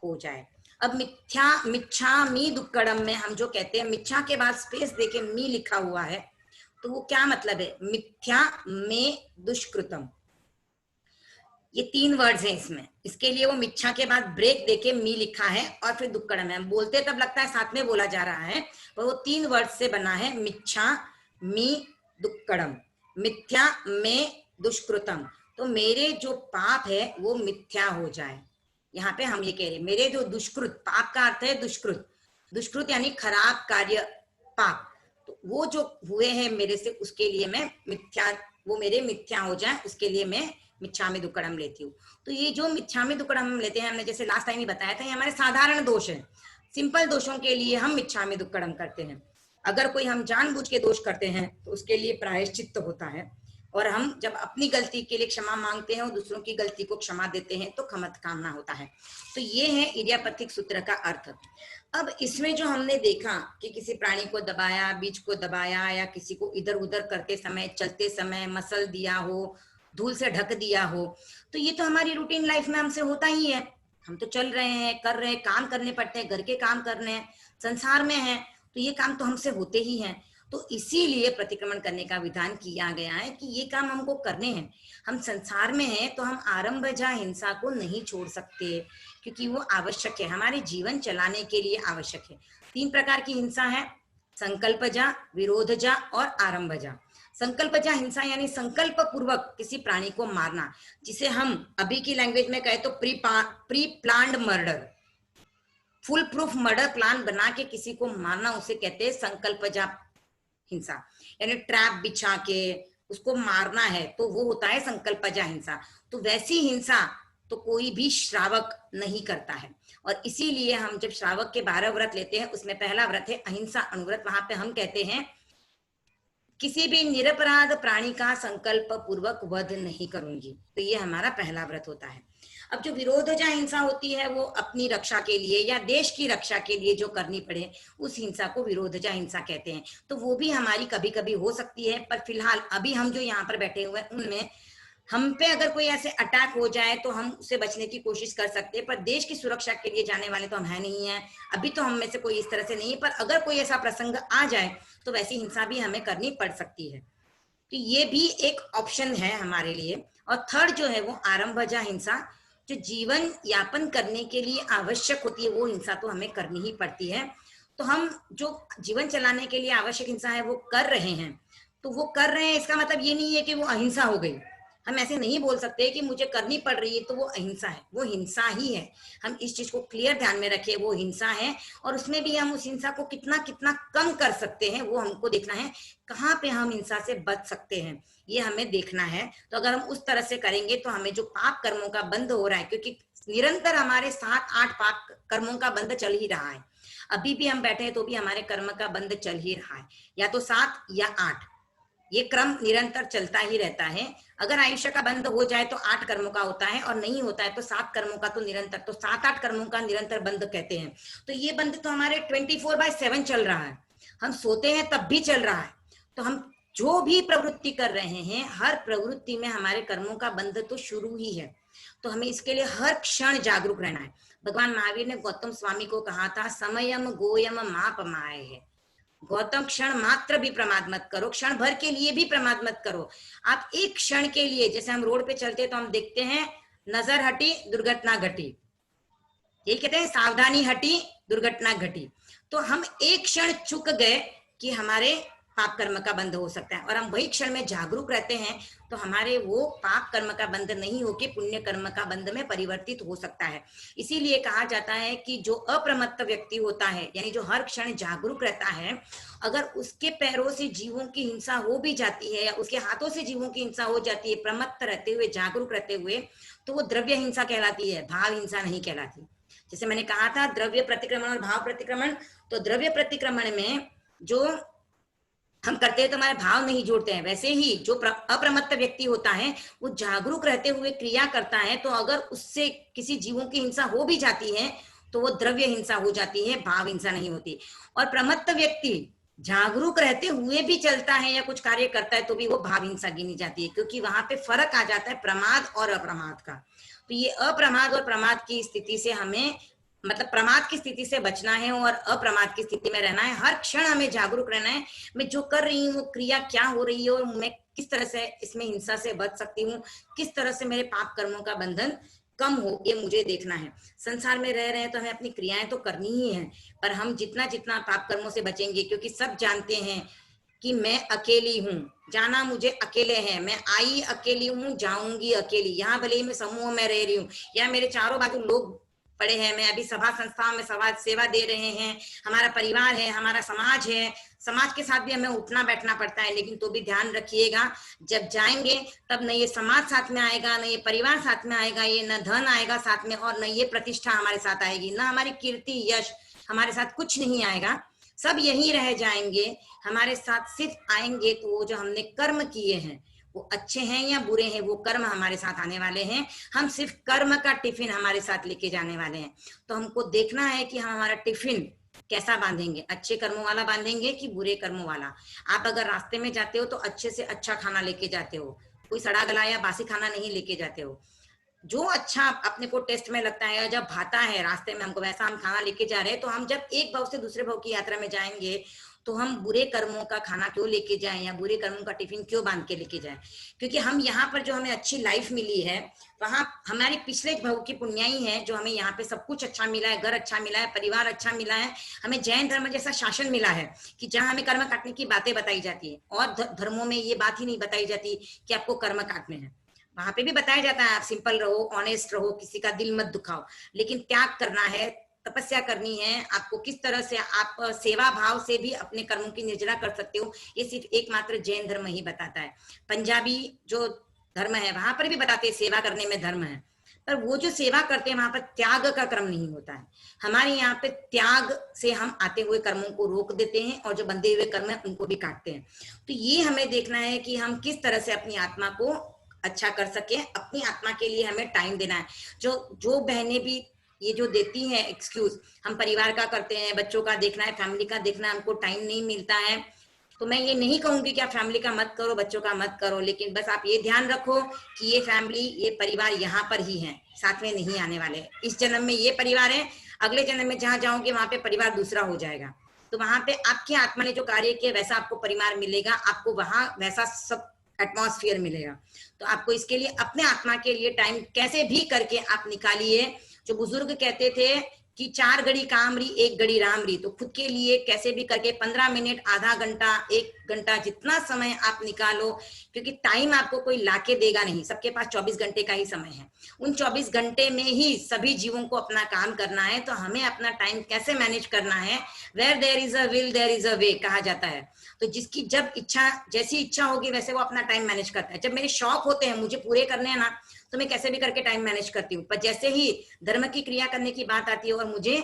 C: हो जाए। अब मिच्छामि दुक्कड़म में हम जो कहते हैं, मिच्छा के बाद स्पेस देके मी लिखा हुआ है, तो वो क्या मतलब है, मिथ्या में दुष्कृतम, ये 3 वर्ड्स हैं इसमें, इसके लिए वो मिच्छा के बाद ब्रेक देके मी लिखा है और फिर दुक्कड़म है। बोलते तब लगता है साथ में बोला जा रहा है, पर वो 3 वर्ड से बना है, मिच्छा मी दुक्कड़म, मिथ्या में दुष्कृतम, तो मेरे जो पाप है वो मिथ्या हो जाए। यहाँ पे हम ये कह रहे हैं मेरे जो दुष्कृत, पाप का अर्थ है दुष्कृत, दुष्कृत यानी खराब कार्य, पाप, तो वो जो हुए हैं मेरे से उसके लिए मैं मिथ्या, वो मेरे मिथ्या हो जाए उसके लिए मैं मिच्छामि दुक्कड़म लेती हूँ। तो ये जो मिच्छामि दुक्कड़म हम लेते हैं, हमने जैसे लास्ट टाइम ही बताया था, ये हमारे साधारण दोष है, सिंपल दोषों के लिए हम मिच्छामि दुक्कड़म करते हैं। अगर कोई हम जानबूझ के दोष करते हैं तो उसके लिए प्रायश्चित्त होता है, और हम जब अपनी गलती के लिए क्षमा मांगते हैं और दूसरों की गलती को क्षमा देते हैं तो खमत कामना होता है। तो ये है इडियापैथिक सूत्र का अर्थ। अब इसमें जो हमने देखा कि किसी प्राणी को दबाया, बीज को दबाया, या किसी को इधर उधर करते समय, चलते समय मसल दिया हो, धूल से ढक दिया हो, तो ये तो हमारी रूटीन लाइफ में हमसे होता ही है, हम तो चल रहे हैं, कर रहे हैं, काम करने पड़ते हैं, घर के काम करने हैं, संसार में हैं, तो ये काम तो हमसे होते ही हैं। तो इसीलिए प्रतिक्रमण करने का विधान किया गया है कि ये काम हमको करने हैं। हम संसार में हैं तो हम आरंभजा हिंसा को नहीं छोड़ सकते, क्योंकि वो आवश्यक है, हमारे जीवन चलाने के लिए आवश्यक है। 3 प्रकार की हिंसा है, संकल्पजा, विरोधजा और आरंभजा। संकल्पजा हिंसा यानी संकल्प पूर्वक किसी प्राणी को मारना, जिसे हम अभी की लैंग्वेज में कहे तो pre planned murder, full proof murder plan बना के किसी को मारना, उसे कहते हैं संकल्पजा हिंसा। यानी ट्रैप बिछा के उसको मारना है तो वो होता है संकल्पजा हिंसा। तो वैसी हिंसा तो कोई भी श्रावक नहीं करता है, और इसीलिए हम जब श्रावक के 12 व्रत लेते हैं उसमें पहला व्रत है अहिंसा अनुव्रत। वहां पे हम कहते हैं किसी भी निरपराध प्राणी का संकल्प पूर्वक वध नहीं करूंगी, तो ये हमारा पहला व्रत होता है। अब जो विरोधजा हिंसा होती है वो अपनी रक्षा के लिए या देश की रक्षा के लिए जो करनी पड़े, उस हिंसा को विरोधजा हिंसा कहते हैं। तो वो भी हमारी कभी कभी हो सकती है, पर फिलहाल अभी हम जो यहाँ पर बैठे हुए हैं उनमें हम पे अगर कोई ऐसे अटैक हो जाए तो हम उससे बचने की कोशिश कर सकते हैं, पर देश की सुरक्षा के लिए जाने वाले तो हम है नहीं है, अभी तो हम में से कोई इस तरह से नहीं है। पर अगर कोई ऐसा प्रसंग आ जाए तो वैसी हिंसा भी हमें करनी पड़ सकती है, तो ये भी एक ऑप्शन है हमारे लिए। और थर्ड जो है वो आरंभजा हिंसा, जो जीवन यापन करने के लिए आवश्यक होती है वो हिंसा तो हमें करनी ही पड़ती है। तो हम जो जीवन चलाने के लिए आवश्यक हिंसा है वो कर रहे हैं, तो वो कर रहे हैं इसका मतलब ये नहीं है कि वो अहिंसा हो गई। हम ऐसे नहीं बोल सकते कि मुझे करनी पड़ रही है तो वो अहिंसा है, वो हिंसा ही है। हम इस चीज को क्लियर ध्यान में रखें, वो हिंसा है, और उसमें भी हम उस हिंसा को कितना कितना कम कर सकते हैं वो हमको देखना है। कहाँ पे हम हिंसा से बच सकते हैं ये हमें देखना है। तो अगर हम उस तरह से करेंगे तो हमें जो पाप कर्मों का बंध हो रहा है, क्योंकि निरंतर हमारे 7-8 पाप कर्मों का बंध चल ही रहा है, अभी भी हम बैठे हैं तो भी हमारे कर्म का बंध चल ही रहा है, या तो 7 या 8, ये क्रम निरंतर चलता ही रहता है। अगर आयुष्य का बंध हो जाए तो 8 कर्मों का होता है, और नहीं होता है तो 7 कर्मों का, तो निरंतर, तो 7-8 कर्मों का निरंतर बंध कहते हैं। तो ये बंध तो हमारे 24/7 चल रहा है, हम सोते हैं तब भी चल रहा है। तो हम जो भी प्रवृत्ति कर रहे हैं, हर प्रवृत्ति में हमारे कर्मों का बंध तो शुरू ही है। तो हमें इसके लिए हर क्षण जागरूक रहना है। भगवान महावीर ने गौतम स्वामी को कहा था, समयम गोयम माप माय है। गौतम क्षण मात्र भी प्रमाद मत करो, क्षण भर के लिए भी प्रमाद मत करो। आप एक क्षण के लिए, जैसे हम रोड पे चलते हैं तो हम देखते हैं नजर हटी दुर्घटना घटी, यही कहते हैं सावधानी हटी दुर्घटना घटी। तो हम एक क्षण चूक गए कि हमारे पाप कर्म का बंध हो सकता है, और हम वही क्षण में जागरूक रहते हैं तो हमारे वो पाप कर्म का बंध नहीं होके पुण्य कर्म का बंध में परिवर्तित हो सकता है। इसीलिए कहा जाता है कि जो अप्रमत्त व्यक्ति होता है, यानी जो हर क्षण जागरूक रहता है, अगर उसके पैरों से जीवों की हिंसा हो भी जाती है या उसके हाथों से जीवों की हिंसा हो जाती है, प्रमत्त रहते हुए, जागरूक रहते हुए, तो वो द्रव्य हिंसा कहलाती है, भाव हिंसा नहीं कहलाती। जैसे मैंने कहा था द्रव्य प्रतिक्रमण और भाव प्रतिक्रमण, तो द्रव्य प्रतिक्रमण में जो हम करते हैं तो हमारे भाव नहीं जोड़ते हैं, वैसे ही जो अप्रमत्त व्यक्ति होता है वो जागरूक रहते हुए क्रिया करता है, तो अगर उससे किसी जीवों की हिंसा हो भी जाती है तो वो द्रव्य हिंसा हो जाती है, भाव हिंसा नहीं होती। और प्रमत्त व्यक्ति जागरूक रहते हुए भी चलता है या कुछ कार्य करता है तो भी वो भाव हिंसा गिनी जाती है, क्योंकि वहां पे फर्क आ जाता है प्रमाद और अप्रमाद का। तो ये अप्रमाद और प्रमाद की स्थिति से हमें, मतलब प्रमाद की स्थिति से बचना है और अप्रमाद की स्थिति में रहना है। हर क्षण हमें जागरूक रहना है, मैं जो कर रही हूँ वो क्रिया क्या हो रही है और मैं किस तरह से इसमें हिंसा से बच सकती हूँ, किस तरह से मेरे पाप कर्मों का बंधन कम हो, ये मुझे देखना है। संसार में रह रहे हैं तो हमें अपनी क्रियाएं तो करनी ही है, पर हम जितना जितना पाप कर्मों से बचेंगे, क्योंकि सब जानते हैं कि मैं अकेली हूँ, जाना मुझे अकेले है, मैं आई अकेली हूँ, जाऊंगी अकेली। यहाँ भले ही मैं समूह में रह रही हूँ या मेरे चारों बाजू लोग पड़े हैं, मैं अभी सभा संस्थाओं में समाज सेवा दे रहे हैं, हमारा परिवार है, हमारा समाज है, समाज के साथ भी हमें उठना बैठना पड़ता है, लेकिन तो भी ध्यान रखिएगा जब जाएंगे तब न ये समाज साथ में आएगा, न ये परिवार साथ में आएगा, ये न धन आएगा साथ में, और न ये प्रतिष्ठा हमारे साथ आएगी, न हमारी कीर्ति यश हमारे साथ कुछ नहीं आएगा, सब यही रह जाएंगे। हमारे साथ सिर्फ आएंगे तो वो जो हमने कर्म किए हैं वो अच्छे हैं या बुरे हैं, वो कर्म हमारे साथ आने वाले हैं। हम सिर्फ कर्म का टिफिन हमारे साथ लेके जाने वाले हैं। तो हमको देखना है कि हम हमारा टिफिन कैसा बांधेंगे, अच्छे कर्मों वाला बांधेंगे कि बुरे कर्मों वाला। आप अगर रास्ते में जाते हो तो अच्छे से अच्छा खाना लेके जाते हो, कोई सड़ा गला या बासी खाना नहीं लेके जाते हो। जो अच्छा अपने को टेस्ट में लगता है, जब भाता है रास्ते में हमको, वैसा हम खाना लेके जा रहे हैं। तो हम जब एक भाव से दूसरे भाव की यात्रा में जाएंगे तो हम बुरे कर्मों का खाना क्यों लेके जाएं या बुरे कर्मों का टिफिन क्यों बांध के लेके जाएं? क्योंकि हम यहाँ पर जो हमें अच्छी लाइफ मिली है, वहां हमारी पिछले भाव की पुण्याई है, जो हमें यहाँ पे सब कुछ अच्छा मिला है, घर अच्छा मिला है, परिवार अच्छा मिला है, हमें जैन धर्म जैसा शासन मिला है कि जहाँ हमें कर्म काटने की बातें बताई जाती है, और धर्मों में ये बात ही नहीं बताई जाती कि आपको कर्म काटने हैं। वहां पे भी बताया जाता है आप सिंपल रहो, ऑनेस्ट रहो, किसी का दिल मत दुखाओ, लेकिन त्याग करना है, तपस्या करनी है, आपको किस तरह से आप सेवा भाव से भी अपने कर्मों की निर्जरा कर सकते हो, ये सिर्फ एकमात्र जैन धर्म ही बताता है। पंजाबी जो धर्म है वहां पर भी बताते हैं सेवा करने में धर्म है, पर वो जो सेवा करते हैं वहां पर त्याग का कर्म नहीं होता है। हमारे यहाँ पे त्याग से हम आते हुए कर्मों को रोक देते हैं और जो बंधे हुए कर्म है उनको भी काटते हैं। तो ये हमें देखना है कि हम किस तरह से अपनी आत्मा को अच्छा कर सके, अपनी आत्मा के लिए हमें टाइम देना है। जो बहनें भी ये जो देती हैं एक्सक्यूज, हम परिवार का करते हैं, बच्चों का देखना है, फैमिली का देखना है, हमको टाइम नहीं मिलता है, तो मैं ये नहीं कहूंगी कि आप फैमिली का मत करो, बच्चों का मत करो, लेकिन बस आप ये ध्यान रखो कि ये फैमिली, ये परिवार यहाँ पर ही है, साथ में नहीं आने वाले। इस जन्म में ये परिवार है, अगले जन्म में जहां जाओगे वहां पे परिवार दूसरा हो जाएगा। तो वहां पे आपकी आत्मा ने जो कार्य किया वैसा आपको परिवार मिलेगा, आपको वहां वैसा सब एटमॉस्फेयर मिलेगा। तो आपको इसके लिए अपने आत्मा के लिए टाइम कैसे भी करके आप निकालिए। जो बुजुर्ग कहते थे कि 4 घड़ी काम री 1 घड़ी राम री, तो खुद के लिए कैसे भी करके 15 मिनट, आधा घंटा, 1 घंटा, जितना समय आप निकालो, क्योंकि टाइम आपको कोई लाके देगा नहीं, सबके पास 24 घंटे का ही समय है। उन 24 घंटे में ही सभी जीवों को अपना काम करना है, तो हमें अपना टाइम कैसे मैनेज करना है। Where there is a will there is a way कहा जाता है। तो जिसकी जब इच्छा, जैसी इच्छा होगी वैसे वो अपना टाइम मैनेज करता है। जब मेरे शौक होते हैं, मुझे पूरे करने हैं ना, तो मैं कैसे भी करके टाइम मैनेज करती हूँ, पर जैसे ही धर्म की क्रिया करने की बात आती है और मुझे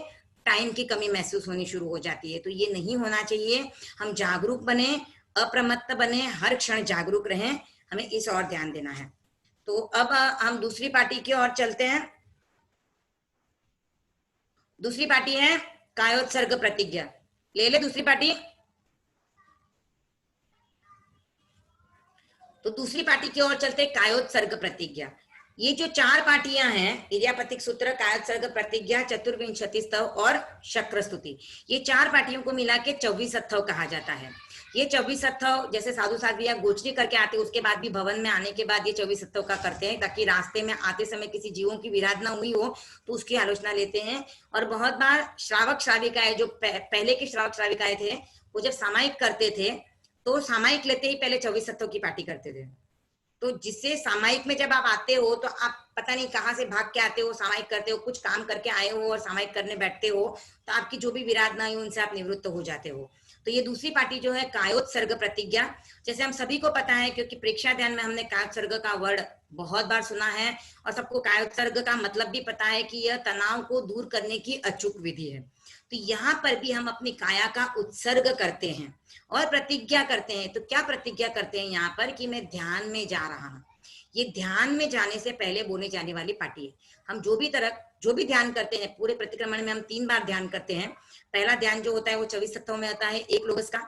C: टाइम की कमी महसूस होनी शुरू हो जाती है, तो ये नहीं होना चाहिए। हम जागरूक बने, अप्रमत्त बने, हर क्षण जागरूक रहें, हमें इस और ध्यान देना है। तो अब हम दूसरी पार्टी की ओर चलते हैं। दूसरी पार्टी है कायोत्सर्ग प्रतिज्ञा। ले ले दूसरी पार्टी। तो दूसरी पार्टी की ओर चलते कायोत्सर्ग प्रतिज्ञा। ये जो 4 पार्टियां हैं, इर्यापतिक सूत्र, कायोत्सर्ग प्रतिज्ञा, चतुर्विंशति स्तव और शक्र स्तुति, ये 4 पार्टियों को मिला के 24 अथर्व कहा जाता है। ये 24 अथर्व जैसे साधु साध्वी या गोचरी करके आते हैं, उसके बाद भी भवन में आने के बाद ये 24 अथर्व का करते हैं, ताकि रास्ते में आते समय किसी जीवों की विराधना हुई हो तो उसकी आलोचना लेते हैं। और बहुत बार श्रावक श्राविकाएं, जो पहले के श्रावक श्राविकाएं थे, वो जब सामायिक करते थे तो सामायिक लेते ही पहले 24 अथर्व की पार्टी करते थे। तो जिससे सामायिक में जब आप आते हो तो आप पता नहीं कहाँ से भाग के आते हो, सामायिक करते हो, कुछ काम करके आए हो और सामायिक करने बैठते हो, तो आपकी जो भी विराधना है उनसे आप निवृत्त हो जाते हो। तो ये दूसरी पार्टी जो है कायोत्सर्ग प्रतिज्ञा, जैसे हम सभी को पता है, क्योंकि प्रेक्षा ध्यान में हमने कायोत्सर्ग का वर्ड बहुत बार सुना है, और सबको कायोत्सर्ग का मतलब भी पता है कि यह तनाव को दूर करने की अचूक विधि है। तो यहाँ पर भी हम अपनी काया का उत्सर्ग करते हैं और प्रतिज्ञा करते हैं। तो क्या प्रतिज्ञा करते हैं यहाँ पर कि मैं ध्यान में जा रहा हूँ। ये ध्यान में जाने से पहले बोले जाने वाली पार्टी है। हम जो भी ध्यान करते हैं, पूरे प्रतिक्रमण में हम 3 बार ध्यान करते हैं। पहला ध्यान जो होता है वो 24 स्तव में होता है, 1 लोगस का,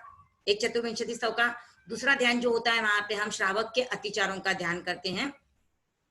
C: 1 चतुर्विंशति स्तव का। दूसरा ध्यान जो होता है वहां पे हम श्रावक के अतिचारों का ध्यान करते हैं,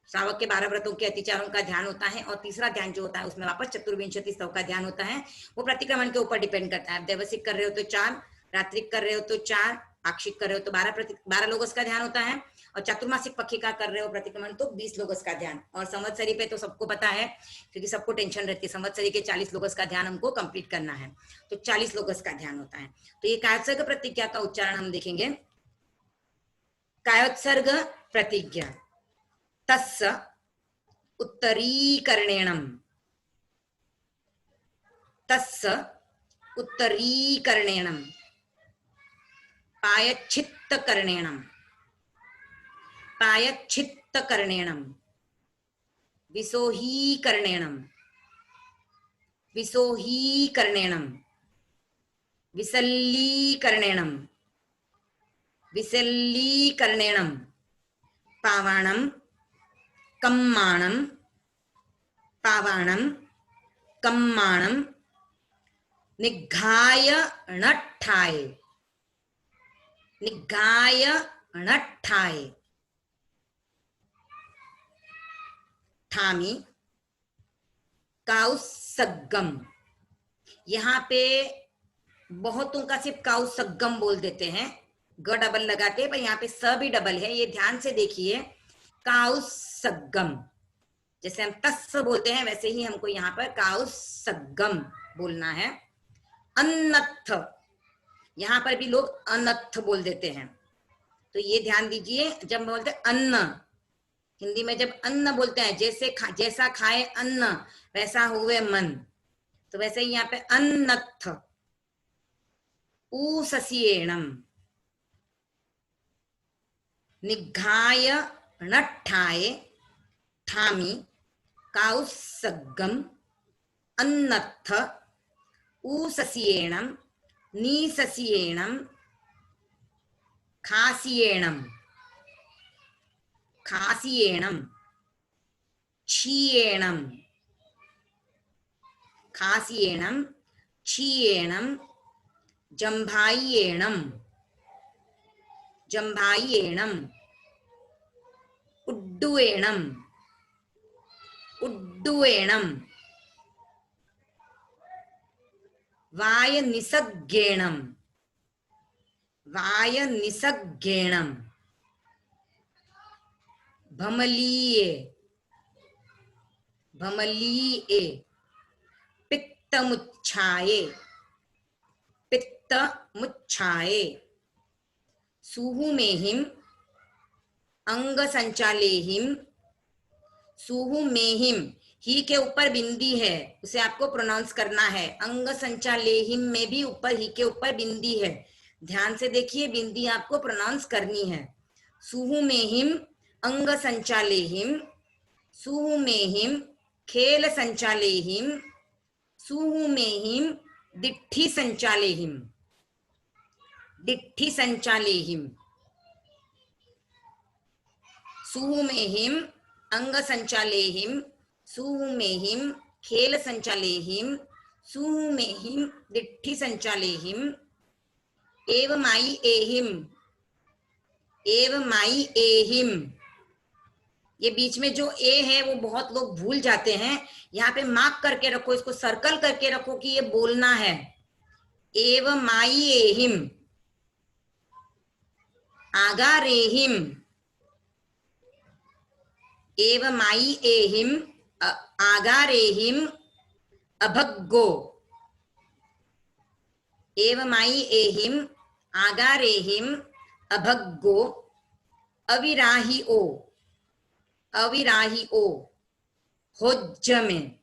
C: श्रावक के 12 व्रतों के अतिचारों का ध्यान होता है। और तीसरा ध्यान जो होता है उसमें वापस चतुर्विंशति स्तव का ध्यान होता है। वो प्रतिक्रमण के ऊपर डिपेंड करता है। देवसिक कर रहे हो तो 4, रात्रिक कर रहे हो तो 4, पाक्षिक कर रहे हो तो 12 लोगस का ध्यान होता है, और चतुर्मासिक पक्षिका कर रहे हो प्रतिक्रमण तो 20 लोगस का ध्यान। और संवत्सरी पे तो सबको पता है, क्योंकि सबको टेंशन रहती है, संवत्सरी के 40 लोगस का ध्यान हमको कंप्लीट करना है, तो 40 लोगस का ध्यान होता है। तो ये कायोत्सर्ग प्रतिज्ञा का उच्चारण हम देखेंगे। कायोत्सर्ग प्रतिज्ञा। तस्य उत्तरीकरणेणम, तस्य उत्तरीकरणेणम, पायच्छित्तकरणेणम, पायच्छित्तकरणेणम, विसोहीकरणेणम, विसोहीकरणेणम, विसल्लीकरणेणम, विसल्लीकरणेणम, पावाणम, कम्माणम, पावाणम, कम्माणम, निघ्घाय णट्ठाय, निघ्घाय णट्ठाय, ठामी, काउसग्गम। यहाँ पे बहुतों का सिर्फ काउ सगम बोल देते हैं, ग डबल लगाते हैं, पर यहाँ पे स भी डबल है, ये ध्यान से देखिए। काउ सगम, जैसे हम तस्स बोलते हैं वैसे ही हमको यहाँ पर काउ सगम बोलना है। अन्नथ, यहाँ पर भी लोग अनथ बोल देते हैं, तो ये ध्यान दीजिए। जब बोलते हैं अन्न, हिंदी में जब अन्न बोलते हैं, जैसा खाए अन्न वैसा हुए मन, तो वैसे ही यहाँ पे अन्नथ। ऊसस्येणम, निघाय नट्ठाय ठामी काउसग्गम अन्नथ ऊसस्येणम नीसस्येणम खास्येणम खास्येणम क्षीयेणम खास्येणम क्षीयेणम जम्भायेणम जम्भायेणम उड्डुएणम उड्डुएणम वायनिसग्गेणम वायनिसग्गेणम भमलीये भमलीये पित्तमुच्छाये पित्तमुच्छाये सुहुमेहिम अंगसंचालेहिम सुहुमेहिम, ही के ऊपर बिंदी है, उसे आपको प्रोनाउंस करना है। अंग संचालेहिम में भी ऊपर ही के ऊपर बिंदी है, ध्यान से देखिए, बिंदी आपको प्रोनाउंस करनी है। सुहुमेहिम अंग संचालेहिम सुहुमेहिम खेल संचालेहिम सुहुमेहिम दिट्ठी संचालेहिम दिट्ठी संचालेहिम सुहुमेहिम अंग संचालेहिम सुहुमेहिम खेल संचालेहिम सुहुमेहिम दिट्ठी संचालेहिम एवमाई एहिम। ये बीच में जो ए है वो बहुत लोग भूल जाते हैं, यहाँ पे मार्क करके रखो, इसको सर्कल करके रखो कि ये बोलना है। एवमाई एहिम आगारेहिम एवमाई एहिम आगारेहिम अभग्गो एवमाई एहिम आगारेहिम अभग्गो अविराही ओ हुज्ज में,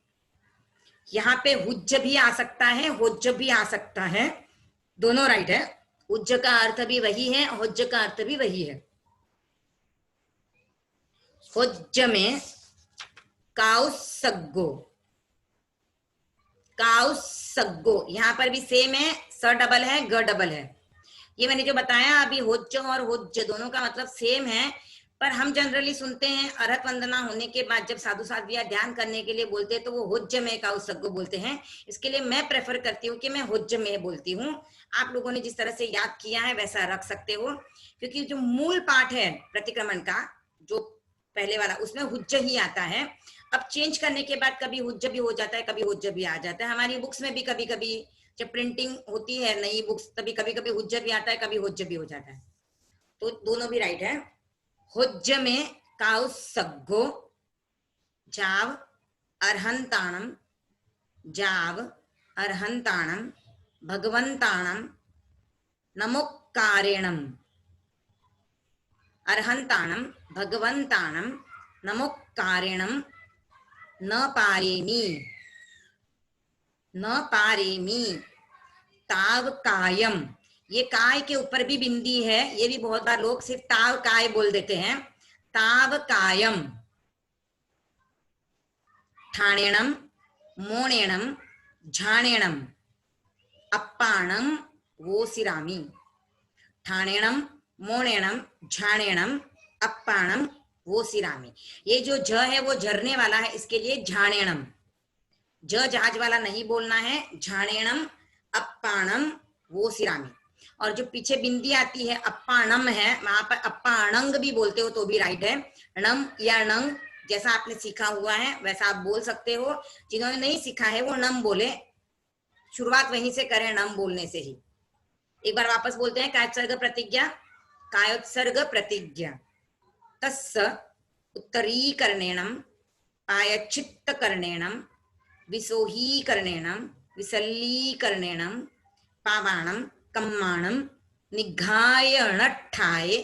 C: यहाँ पे हुज्ज भी आ सकता है हुज्ज भी आ सकता है, दोनों राइट है। हुज्ज का अर्थ भी वही है, हुज्ज का अर्थ भी वही है। हुज्ज में काउसग्गो काउसग्गो, यहाँ पर भी सेम है, स डबल है ग डबल है। ये मैंने जो बताया अभी, हुज्ज और हुज्ज दोनों का मतलब सेम है, पर हम जनरली सुनते हैं अर्हत वंदना होने के बाद जब साधु साध्वियां ध्यान करने के लिए बोलते हैं तो वो हुज्ज में काउसग्गो बोलते हैं। इसके लिए मैं प्रेफर करती हूँ कि मैं हुज्ज में बोलती हूँ। आप लोगों ने जिस तरह से याद किया है वैसा रख सकते हो, क्योंकि जो मूल पाठ है प्रतिक्रमण का जो पहले वाला उसमें हुज्ज ही आता है। अब चेंज करने के बाद कभी हुज्ज भी हो जाता है, कभी हुज्ज भी आ जाता है। हमारी बुक्स में भी कभी कभी जब प्रिंटिंग होती है नई बुक्स, तभी कभी कभी हुज्ज भी आता है, कभी हुज्ज भी हो जाता है, तो दोनों भी राइट है। हुज्ज में काउसग्गो जाव अर्हंताणम भगवंताणम नमोक्कारेणम अर्हंताणम भगवंताणम नमोक्कारेणम न पारेमी ताव कायम, ये काय के ऊपर भी बिंदी है, ये भी बहुत बार लोग सिर्फ ताव काय बोल देते हैं। ताव कायम ठाणेणम मोणेणम झाणेणम अप्पाणम वोसिरामी ठाणेणम मोणेणम झाणेणम अप्पाणम वोसिरामी। ये जो झ है वो झरने वाला है, इसके लिए झाणेणम, जहाज वाला नहीं बोलना है, झाणेणम अप्पाणम वोसिरामी। और जो पीछे बिंदी आती है अप्पाणम है, वहां पर अप्पाणंग भी बोलते हो तो भी राइट है। णम या णंग जैसा आपने सीखा हुआ है वैसा आप बोल सकते हो, जिन्होंने नहीं सीखा है वो नम बोले। शुरुआत वहीं से करें नम बोलने से ही। एक बार वापस बोलते हैं कायोत्सर्ग प्रतिज्ञा। कायोत्सर्ग प्रतिज्ञा। तस्य उत्तरीकरणेन पायच्छित्तकरणेन विसोहीकरणेन विसल्लीकरणेन पावाणं कम्माणं निघायणट्ठाय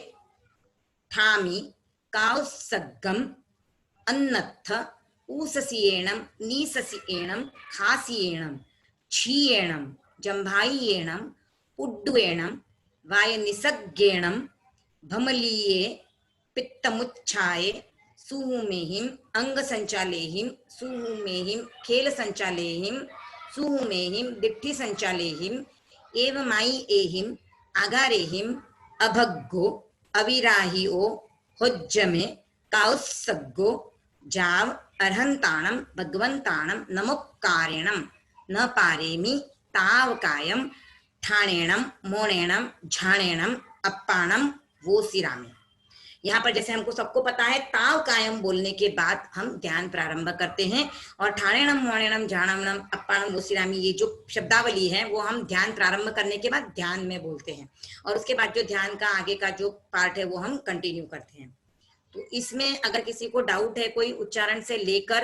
C: ठामि काउसग्गम अन्नत्थ ऊससीयेणं नीससीयेणं खासीयेणं क्षीयेणं जम्भायेणं उड्डुयेणं वायनिसग्गेणं भमलीये पित्तमुच्छाये सुहुमेहिं अंगसंचालेहिं सुहुमेहिं खेलसंचालेहिं सुहुमेहिं दिट्ठिसंचालेहिं एवमायि एहिं आगारेहिं अभग्गो अविराहिओ होज्जमे काउसग्गो जाव अर्हन्ताणं भगवन्ताणं नमोक्कारेणं न पारेमि तावकायं ठाणेणं मोणेणं झाणेणं अप्पाणं वोसिरामि। यहाँ पर जैसे हमको सबको पता है ताव कायम बोलने के बाद हम ध्यान प्रारंभ करते हैं, और ठाणेणम मोणेणम झाणमणम अप्पाणम वोसिरामि ये जो शब्दावली है वो हम ध्यान प्रारंभ करने के बाद ध्यान में बोलते हैं, और उसके बाद जो ध्यान का आगे का जो पार्ट है वो हम कंटिन्यू करते हैं। तो इसमें अगर किसी को डाउट है कोई उच्चारण से लेकर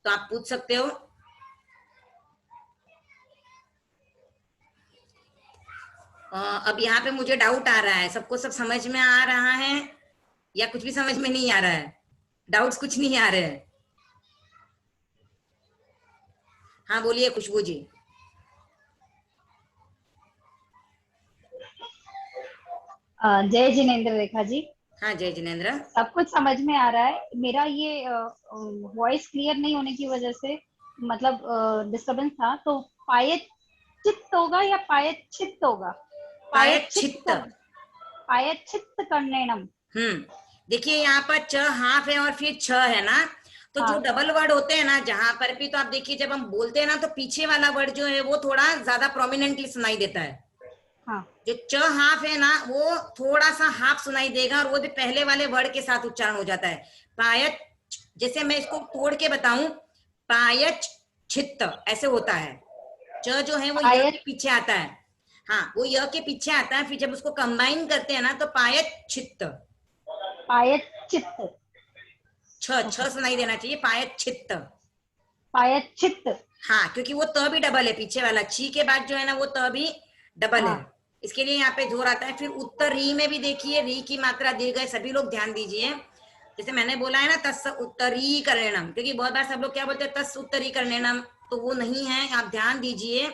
C: तो आप पूछ सकते हो। अब यहाँ पे मुझे डाउट आ रहा है, सबको सब समझ में आ रहा है या कुछ भी समझ में नहीं आ रहा है? डाउट्स कुछ नहीं आ रहे हैं? हाँ बोलिए खुशबू जी।
F: जय जिनेन्द्र रेखा जी।
C: हाँ जय जिनेन्द्र।
F: सब कुछ समझ में आ रहा है। मेरा ये वॉइस क्लियर नहीं होने की वजह से मतलब डिस्टरबेंस था, तो पायचित्त होगा या पायच्छित्त होगा?
C: पायच्छित्त।
F: पायच्छित्त कर्णेणम।
C: देखिए यहाँ पर च हाफ है और फिर छ है ना, तो
F: हाँ।
C: जो डबल वर्ड होते हैं ना जहां पर भी, तो आप देखिए जब हम बोलते हैं ना तो पीछे वाला वर्ड जो है वो थोड़ा ज्यादा प्रोमिनेंटली सुनाई देता है।
F: हाँ।
C: जो च हाफ है ना वो थोड़ा सा हाफ सुनाई देगा, और वो भी पहले वाले वर्ड के साथ उच्चारण हो जाता है। पायच, जैसे मैं इसको तोड़ के बताऊं, पायच छित्त ऐसे होता है। च जो है वो य के पीछे आता है। हाँ वो य के पीछे आता है, फिर जब उसको कंबाइन करते हैं ना तो पायच छित्त।
F: पायच्चित्त।
C: छ सुनाई देना चाहिए, पायच्छित्त।
F: पायच्छित्त।
C: हाँ क्योंकि वो त भी डबल है, पीछे वाला छी के बाद जो है ना वो त भी डबल है, इसके लिए यहाँ पे जोर आता है। फिर उत्तर री में भी देखिए री की मात्रा दीर्घ है, सभी लोग ध्यान दीजिए। जैसे मैंने बोला है ना तस् उत्तरीकरणम, क्योंकि बहुत बार सब लोग क्या बोलते हैं तस् उत्तरीकरणम, तो वो नहीं है, आप ध्यान दीजिए।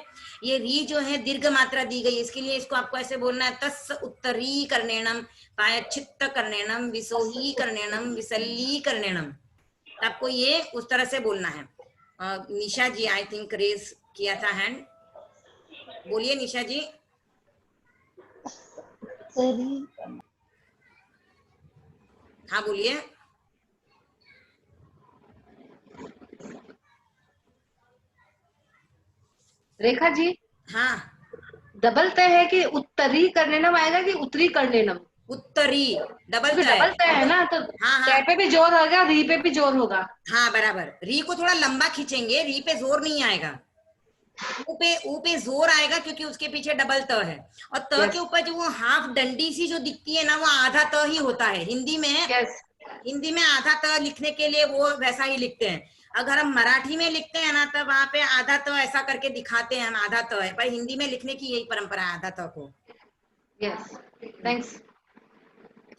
C: ये री जो है दीर्घ मात्रा दी गई, इसके लिए इसको आपको ऐसे बोलना है तस् उत्तरीकरणम पायच्छित्त कर्णेणम विसोहीकरणेणम विसल्लीकरणेणम। आपको ये उस तरह से बोलना है। निशा जी आई थिंक रेज किया था हैंड, बोलिए निशा जी। हाँ बोलिए।
G: रेखा जी
C: हाँ
G: डबल तय है कि उत्तरी करनेनम आएगा कि उत्तरी करनेनम?
C: उत्तरी डबल
G: डबल तय है ना, तो
C: हाँ
G: तय
C: हाँ
G: पे भी जोर होगा, री पे भी जोर होगा।
C: हाँ बराबर। री को थोड़ा लंबा खींचेंगे, री पे जोर नहीं आएगा, ऊ पे जोर आएगा क्योंकि उसके पीछे डबल त है, और त
G: Yes.
C: के ऊपर जो वो हाफ डंडी सी जो दिखती है ना वो आधा त ही होता है। हिंदी में
G: यस
C: हिंदी में आधा त लिखने के लिए वो वैसा ही लिखते हैं। अगर हम मराठी में लिखते हैं ना तब वहां पे आधा त ऐसा करके दिखाते हैं, हम आधा त है, पर हिंदी में लिखने की यही परंपरा है आधा त को।
G: Yes thanks.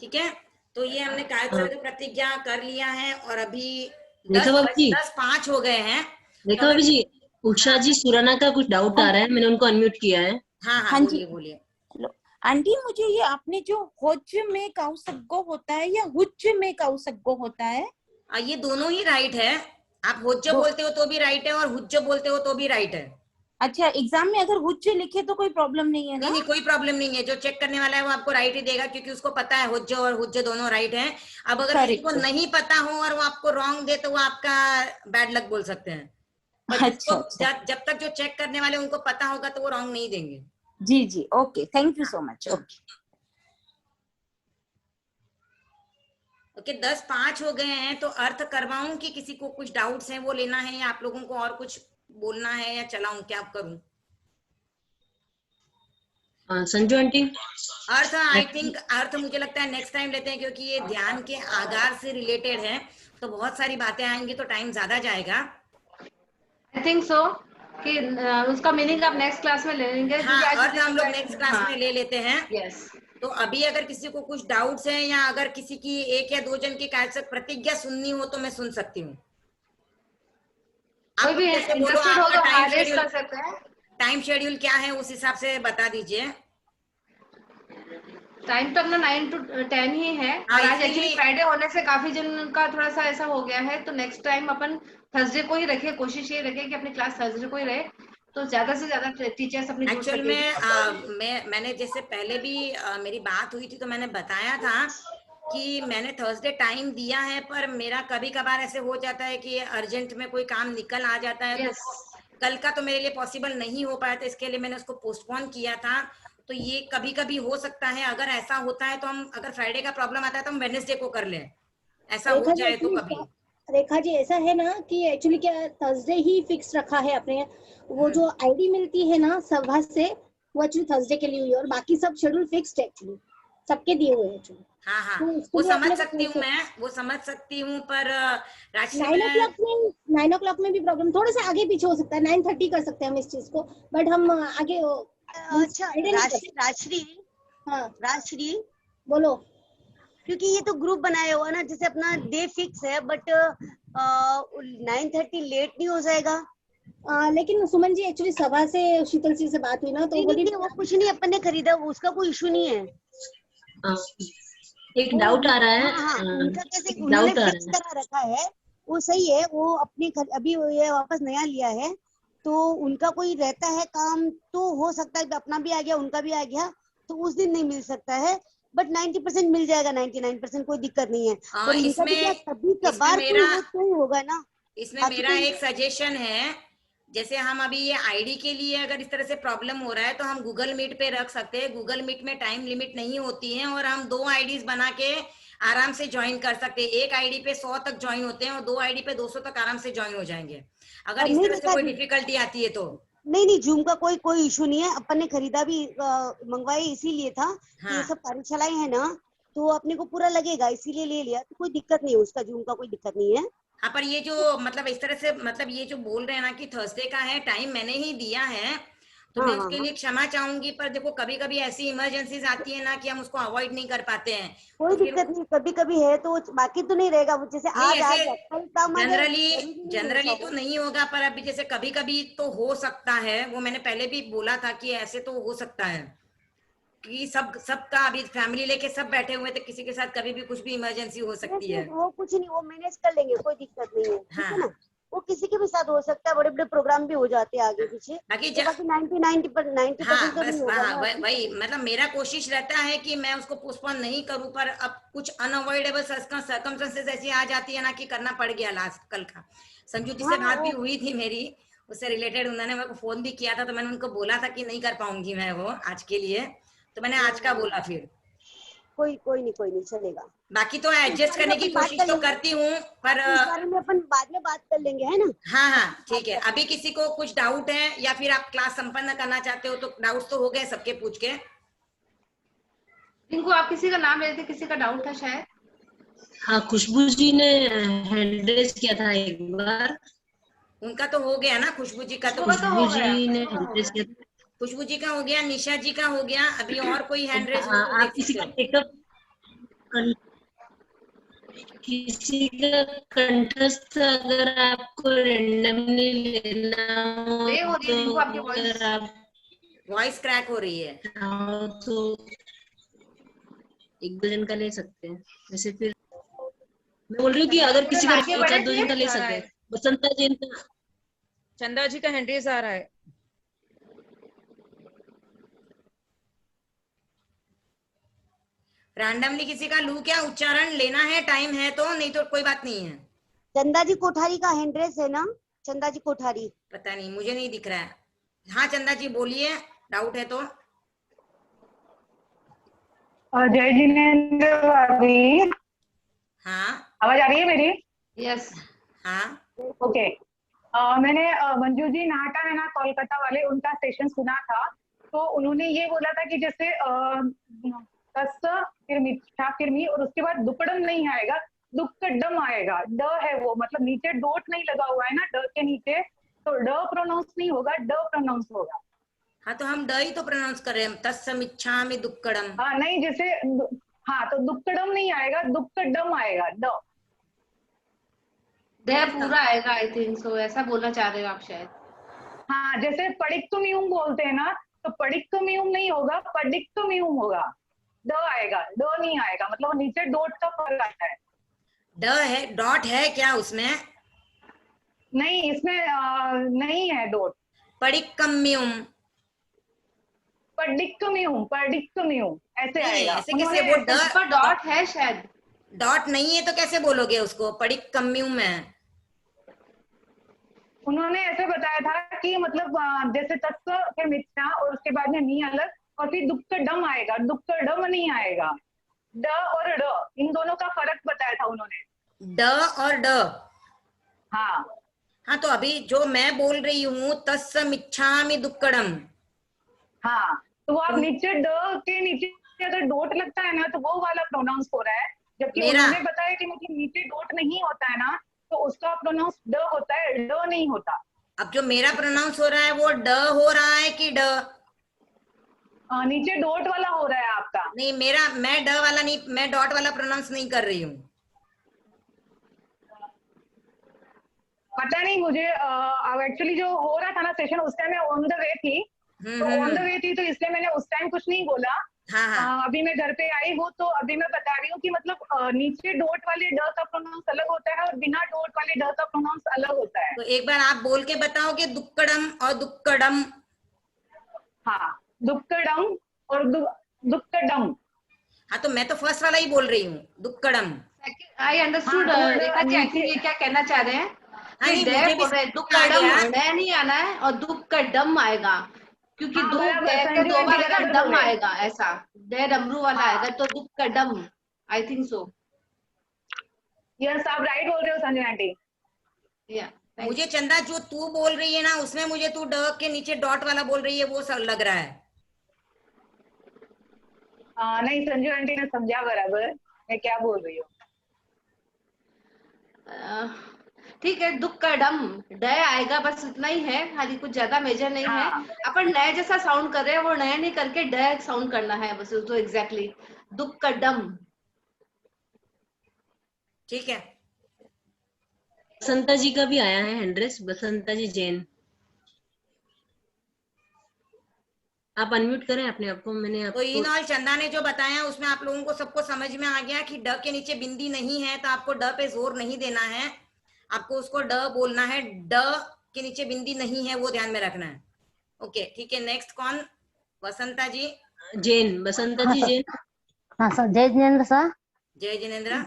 C: ठीक है, तो ये हमने कायोत्सर्ग प्रतिज्ञा कर लिया है, और अभी
H: रेखा भाभी जी,
C: 10:05 हो गए हैं।
H: रेखा भाभी जी, उषा जी सुराना का कुछ डाउट आ रहा है, मैंने उनको अनम्यूट किया है।
C: हाँ हाँ
I: हाँ जी।
C: बोलिए बोलिए।
I: हेलो आंटी, मुझे ये आपने जो होज में काउसग्गो होता है या हुज में काउसग्गो होता है?
C: ये दोनों ही राइट है। आप हुज्ज
I: दो-
C: बोलते हो तो भी राइट है, और हुज्ज बोलते हो तो भी राइट है।
I: अच्छा, एग्जाम में अगर हुज लिखे तो कोई प्रॉब्लम नहीं है ना?
C: नहीं नहीं कोई प्रॉब्लम नहीं है, जो चेक करने वाला है वो आपको राइट ही देगा, क्योंकि उसको पता है हुज्ज और हुज्ज दोनों राइट हैं। अब अगर किसी को
I: Correct.
C: नहीं पता हो और वो आपको रॉन्ग दे तो वो आपका बैड लक बोल सकते हैं, पर
I: अच्छा,
C: जिसको जब तक जो चेक करने वाले उनको पता होगा तो वो रॉन्ग नहीं देंगे।
I: जी जी, okay, thank you so much. Okay
C: okay 10:05 हो गए हैं, तो अर्थ करवाऊं कि किसी को कुछ डाउट्स हैं वो लेना है, या आप लोगों को और कुछ बोलना है या चलाऊं, क्या करूं?
H: Sanju aunty,
C: earth, I think earth मुझे लगता है नेक्स्ट टाइम लेते हैं, क्योंकि ये ध्यान के आगार से रिलेटेड है, तो बहुत सारी बातें आएंगी तो टाइम ज्यादा जाएगा।
G: आई थिंक सो कि उसका मीनिंग आप नेक्स्ट क्लास में ले लेंगे।
C: हाँ,
G: क्योंकि आज
C: अर्थ हम लोग नेक्स्ट क्लास में ले लेते हैं।
G: यस,
C: तो अभी अगर किसी को कुछ डाउट्स हैं, या अगर किसी की एक या दो जन की प्रतिज्ञा सुननी हो तो मैं सुन सकती हूँ।
G: कोई
C: आप
G: भी
C: जैसे बोलो,
G: इंटरेस्टेड हो
C: आपका
G: तो हाईलाइट कर सकते हैं।
C: टाइम शेड्यूल क्या है, उस हिसाब से बता दीजिए।
G: टाइम तो अपना 9 to 10 ही है,
C: हाँ,
G: और आज एक्चुअली
C: इसीलिए
G: फ्राइडे होने से काफी जन का थोड़ा सा ऐसा हो गया है, तो नेक्स्ट टाइम अपन थर्सडे को ही रखे। कोशिश ये रखे कि अपनी क्लास थर्सडे को ही रहे, तो ज्यादा से ज्यादा टीचर्स अपनी जुड़
C: एक्चुअल
G: सकेगी।
C: में मैंने जैसे पहले भी मेरी बात हुई थी तो मैंने बताया था कि मैंने थर्सडे टाइम दिया है, पर मेरा कभी कभार ऐसे हो जाता है कि अर्जेंट में कोई काम निकल आ जाता है,
G: यस,
C: तो कल का तो मेरे लिए पॉसिबल नहीं हो पाया था, इसके लिए मैंने उसको पोस्टपोन किया था। तो ये कभी कभी हो सकता है, अगर ऐसा होता है तो हम, अगर फ्राइडे का प्रॉब्लम आता है तो हम वेडनेसडे को कर लें, ऐसा हो
B: रेखा जी
C: जाए तो
B: एक्चुअली
C: कभी।
B: रेखा जी ऐसा है ना कि एक्चुअली क्या थर्सडे ही फिक्स रखा है अपने, वो जो आईडी मिलती है ना सभा से, वो एक्चुअली थर्सडे के लिए हुई है, और बाकी सब शेड्यूल फिक्स्ड है एक्चुअली, सबके दिए हुए हैं एक्चुअली।
C: हाँ हाँ,
B: तो उसके
C: वो
B: लिए
C: समझ
B: अपने
C: सकती हूँ मैं, वो समझ सकती हूँ, पर राशि
B: 9 o'clock में भी प्रॉब्लम, थोड़ा सा आगे पीछे हो सकता है, 9:30 कर सकते हैं हम इस चीज को, बट हम आगे
E: अच्छा राजश्री,
B: हाँ
E: राजश्री,
B: बोलो।
E: क्योंकि ये तो ग्रुप बनाया हुआ ना, जैसे अपना डे फिक्स है, बट 9:30 लेट नहीं हो जाएगा?
B: लेकिन सुमन जी एक्चुअली सभा से शीतल जी से बात हुई ना, तो
E: नहीं
B: बोली
E: नहीं, वो कुछ नहीं, अपन ने खरीदा, उसका कोई इशू नहीं है।
H: एक डाउट आ रहा है।
E: हाँ, उनका कैसे
H: एक
E: उन्होंने
H: डाउट आ
E: फिक्स
H: रहा है।
E: करा रखा है, वो सही है। वो अपने अभी ये वापस नया लिया है, तो उनका कोई रहता है काम, तो हो सकता है कि अपना भी आ गया, उनका भी आ गया, तो उस दिन नहीं मिल सकता है, बट 90% मिल जाएगा, 99% कोई दिक्कत नहीं है। और इनका भी क्या कभी कभार कोई हो तो होगा ना।
C: इसमें मेरा एक सजेशन है, जैसे हम अभी ये आईडी के लिए अगर इस तरह से प्रॉब्लम हो रहा है तो हम गूगल मीट पे रख सकते हैं। गूगल मीट में टाइम लिमिट नहीं होती है, और हम 2 आईडीज बना के आराम से ज्वाइन कर सकते हैं। एक आईडी पे 100 तक ज्वाइन होते हैं, और 2 आईडी पे 200 तक आराम से ज्वाइन हो जाएंगे, अगर इस
E: नहीं
C: तरह से
E: रेखा
C: कोई
E: जी,
C: डिफिकल्टी आती है तो।
E: नहीं जूम का कोई इशू नहीं है। अपन ने खरीदा भी, मंगवाई इसीलिए था कि ये
C: हाँ
E: सब कार्यशालाएं है ना, तो अपने को पूरा लगेगा, इसीलिए ले लिया, तो कोई दिक्कत नहीं है उसका, जूम का कोई दिक्कत नहीं है।
C: हाँ, पर ये जो मतलब इस तरह से, मतलब ये जो बोल रहे हैं ना कि थर्सडे का है, टाइम मैंने ही दिया है, तो मैं
E: हाँ हाँ
C: उसके
E: हाँ,
C: लिए क्षमा चाहूंगी। पर देखो कभी कभी ऐसी इमरजेंसीज आती है ना कि हम उसको अवॉइड नहीं कर पाते हैं,
E: कोई
C: तो फिर
E: दिक्कत नहीं, कभी कभी है तो बाकी तो नहीं रहेगा। वो जैसे
C: नहीं,
E: आज आ
C: ऐसे
E: गया, कल काम आ गया,
C: जनरली
E: जरूरी नहीं है ऐसा
C: जनरली
E: हो।
C: तो नहीं होगा, पर अभी जैसे कभी कभी तो हो सकता है, वो मैंने पहले भी बोला था कि ऐसे तो हो सकता है कि सबका अभी फैमिली लेके सब बैठे हुए थे, किसी के साथ कभी भी कुछ भी इमरजेंसी हो
E: यस
C: सकती है।
E: यस, वो कुछ नहीं, वो मैनेज कर लेंगे, कोई दिक्कत नहीं है, ठीक
C: हाँ
E: है ना।
C: हाँ,
E: वो किसी के भी साथ हो सकता है, बड़े बड़े प्रोग्राम भी हो जाते हैं आगे पीछे,
C: बाकी
E: तो बाकी 90%
C: हाँ,
E: तो नहीं
C: बस
E: होगा
C: हाँ,
E: ना, ठीक
C: वही
E: है।
C: मतलब मेरा कोशिश रहता है कि मैं उसको पोस्टपोन नहीं करूं, पर अब कुछ अनअवॉइडेबल सर्कमस्टेंसेस ऐसी आ जाती है ना कि करना पड़ गया। लास्ट कल का संजू जी से
E: हाँ
C: बात भी
E: वो
C: हुई थी मेरी, उससे रिलेटेड उन्होंने मेरे को फोन भी किया था, तो मैंने उनको बोला था कि नहीं कर पाऊंगी मैं वो आज के लिए, तो मैंने आज का बोला फिर।
E: कोई नहीं चलेगा।
C: बाकी तो
E: इस
C: एडजस्ट
E: बारे में
C: करने की
E: अपन बात
C: कोशिश
E: कर
C: तो
E: लेंगे,
C: करती हूँ, पर
E: इस बारे में अपन बाद में बात कर लेंगे, है ना।
C: हाँ हाँ
E: बात
C: ठीक है।
E: करते
C: अभी
E: हैं।
C: किसी को कुछ डाउट है, या फिर आप क्लास संपन्न करना चाहते हो, तो डाउट्स तो हो गए सबके पूछ के।
G: रिंकू, आप किसी का नाम ले रहे थे, किसी का डाउट था शायद।
H: हाँ, खुशबू जी ने हैंड रेज किया था एक बार।
C: उनका तो हो गया ना, खुशबू जी का तो।
G: खुशबू का तो हो
H: खुशबू
G: गया,
H: जी ने
G: खुशबू का
H: हैंड
G: हो
H: रेज
G: गया।
H: किया था।
C: खुशबू जी का हो गया, निशा जी का हो गया, अभी और कोई हैंड रेज हो तो
H: आप
C: देख
H: किसी
C: सकते
H: का
C: हो।
H: टेकअप, किसी का कंठस्थ अगर आपको रेंडमली लेना हो,
G: ले हो रही है
H: तो
G: रिंकू आपकी वॉइस।
H: अगर आप
C: वॉइस क्रैक हो रही है।
H: चाहो तो 1-2 जन का ले सकते हैं। वैसे फिर मैं बोल रही हूँ कि अगर किसी का
G: आगे
H: एक
G: बढ़े
H: आध 2 जन का ले
G: फिर।
H: सकते हैं। बसंता जैन का,
J: चंदा जी का हैंडरेज आ रहा है।
C: रैंडमली किसी का लू क्या उच्चारण लेना है, टाइम है तो, नहीं तो कोई बात नहीं है।
E: चंदा जी कोठारी का हैंड्रेस है ना, चंदा जी कोठारी।
C: पता नहीं, मुझे नहीं दिख रहा है। हाँ चंदा जी बोलिए, डाउट है तो।
K: जय जिनेन्द्र भाभी,
C: हाँ
K: आवाज आ रही है मेरी?
G: यस।
C: हाँ
K: ओके। मैंने मंजू जी नाहटा है ना कोलकाता वाले, उनका सेशन सुना था। तो उन्होंने ये बोला था कि जैसे तस्स फिर मिच्छा फिर मी और उसके बाद दुक्कडम नहीं आएगा, दुक्कडम आएगा। ड है वो, मतलब नीचे डोट नहीं लगा हुआ है ना ड के नीचे, तो ड प्रोनाउंस नहीं होगा, ड प्रोनाउंस होगा।
C: हाँ तो हम ड ही तो प्रोनाउंस कर रहे हैं, तस्समिच्छामि दुक्कडम।
K: हाँ नहीं, जैसे हाँ तो दुक्कडम नहीं आएगा, दुक्कडम आएगा ड।
G: दे पूरा आएगा आई थिंक सो, ऐसा बोलना चाह रहे हो आप शायद।
K: हाँ जैसे पडिक्तुमियुम बोलते हैं ना, तो पडिक्तुमियुम नहीं होगा, पडिक्तुमियुम होगा। ड आएगा, ड नहीं आएगा, मतलब वो नीचे डॉट का फर्क आता है।
C: ड है, डॉट है क्या उसमें?
K: नहीं, इसमें नहीं है डॉट।
C: पडिक्कम्युम,
K: पडिक्तुमियुम, पडिक्तुमियुम ऐसे
C: नहीं
K: आएगा।
C: ऐसे कैसे? वो ड
G: पर डॉट है शायद।
C: डॉट नहीं है तो कैसे बोलोगे उसको? पडिक्कम्युम है।
K: उन्होंने ऐसे बताया था कि मतलब जैसे तत्व फिर मिथ्या और उसके बाद में मी अलग, और फिर दुक्कडम आएगा, दुक्कडम नहीं आएगा। ड और ड इन दोनों का फर्क बताया था उन्होंने।
C: ड और ड।
K: हाँ
C: हाँ तो अभी जो मैं बोल रही हूँ तस्समिच्छामि दुक्कडम,
K: हाँ, तो वो आप नीचे ड के नीचे अगर डॉट लगता है ना तो वो वाला प्रोनाउंस हो रहा है, जबकि
C: मेरा
K: उन्होंने बताया कि मतलब नीचे डॉट नहीं होता है ना तो उसका प्रोनाउंस ड होता है, ड नहीं होता।
C: अब जो मेरा प्रोनाउंस हो रहा है वो ड हो रहा है कि ड?
K: नीचे डॉट वाला हो रहा है आपका।
C: नहीं मेरा, मैं ड वाला नहीं, मैं डॉट वाला प्रोनाउंस नहीं कर रही हूँ।
K: पता नहीं मुझे, एक्चुअली जो हो रहा था ना सेशन उस टाइम मैं ऑन द वे थी, तो ऑन द वे थी तो इसलिए मैंने उस टाइम कुछ नहीं बोला।
C: हाँ हाँ।
K: अभी मैं घर पे आई हूँ तो अभी मैं बता रही हूँ कि मतलब नीचे डॉट वाले ड का प्रोनाउंस अलग होता है और बिना डॉट वाले ड का प्रोनाउंस अलग होता है।
C: तो एक बार आप बोल के बताओगे दुक्कडम और दुक्कडम।
K: हाँ, दुक्कडम और दुक्कडम।
C: हाँ तो मैं तो फर्स्ट वाला ही बोल रही हूँ, दुक्कडम।
G: I understood Rekha ji, I think ये क्या कहना चाह रहे हैं
C: हाँ,
G: कि
C: नहीं, मुझे भी
G: बोल रहे हैं
C: समझ में आ
G: दुक्कडम,
C: गया।
G: ड नहीं आना है और दुक्कडम आएगा, क्योंकि
K: हाँ,
G: दो
K: बराबर,
G: के
K: संजू
G: दो बार
K: आंटी
G: अगर
K: बराबर
G: डम
K: बोल रहे हैं।
G: आएगा, ऐसा डे डमरू वाला
K: हाँ।
G: आएगा तो दुक्कडम, आई थिंक सो।
K: यस, आप राइट बोल रहे हो संजय आंटी।
G: या
C: मुझे चंदा जो तू बोल रही है ना उसमें मुझे तू ड के नीचे डॉट वाला बोल रही है वो सब लग रहा है।
K: नहीं, संजू आंटी ने समझा बराबर मैं क्या बोल रही हूँ।
G: ठीक है, दुक्कडम ड आएगा, बस इतना ही है, खाली कुछ ज्यादा मेजर नहीं है। अपन नए जैसा साउंड कर रहे हैं वो नए नहीं करके ड साउंड करना है बस, तो एग्जैक्टली दुक्कडम।
C: ठीक है।
H: बसंता जी का भी आया है हैंड्रेस, बसंता जी जैन। आप अनम्यूट करें अपने आप को, मैंने
C: तो
H: आपको
C: इन और चंदा ने जो बताया उसमें आप लोगों को सबको समझ में आ गया कि ड के नीचे बिंदी नहीं है तो आपको ड पे जोर नहीं देना है, आपको उसको ड बोलना है, ड के नीचे बिंदी नहीं है वो ध्यान में रखना है। ओके ठीक है, नेक्स्ट कौन? वसंता जी।
H: जैन, बसंता जी जैन।
L: हाँ सर, जय जिनेन्द्र सर।
C: जय जिनेन्द्र।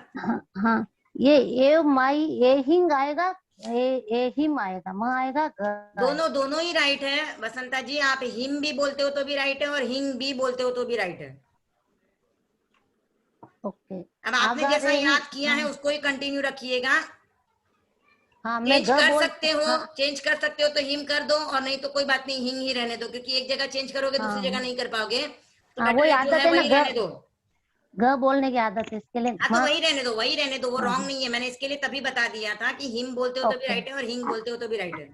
L: हाँ, ये माई ए हिंग आएगा, ए हिम आएगा, माँ आएगा,
C: दोनों ही राइट है वसंता जी, आप हिम भी बोलते हो तो भी राइट है और हिंग भी बोलते हो तो भी राइट है।
L: ओके।
C: अब आपने जैसा याद किया है उसको ही कंटिन्यू रखिएगा।
L: हाँ, मैं
C: चेंज कर
L: बोल
C: सकते हो, चेंज कर सकते हो तो हिम कर दो, और नहीं तो कोई बात नहीं, हिंग ही रहने दो, क्योंकि एक जगह चेंज करोगे दूसरी जगह नहीं कर पाओगे, तो
L: हाँ,
C: बेटर
L: वही
C: है जो
L: आदत
C: है
L: है
C: वही
L: ना,
C: रहने दो।
L: ग बोलने की आदत है, इसके लिए
C: हाँ तो वही रहने दो, वही रहने दो, वो
L: हाँ,
C: रॉन्ग नहीं है, मैंने इसके लिए तभी बता दिया था कि हिम बोलते हो तो भी
L: ओके।
C: राइट है और हिंग बोलते हो तो भी राइट है।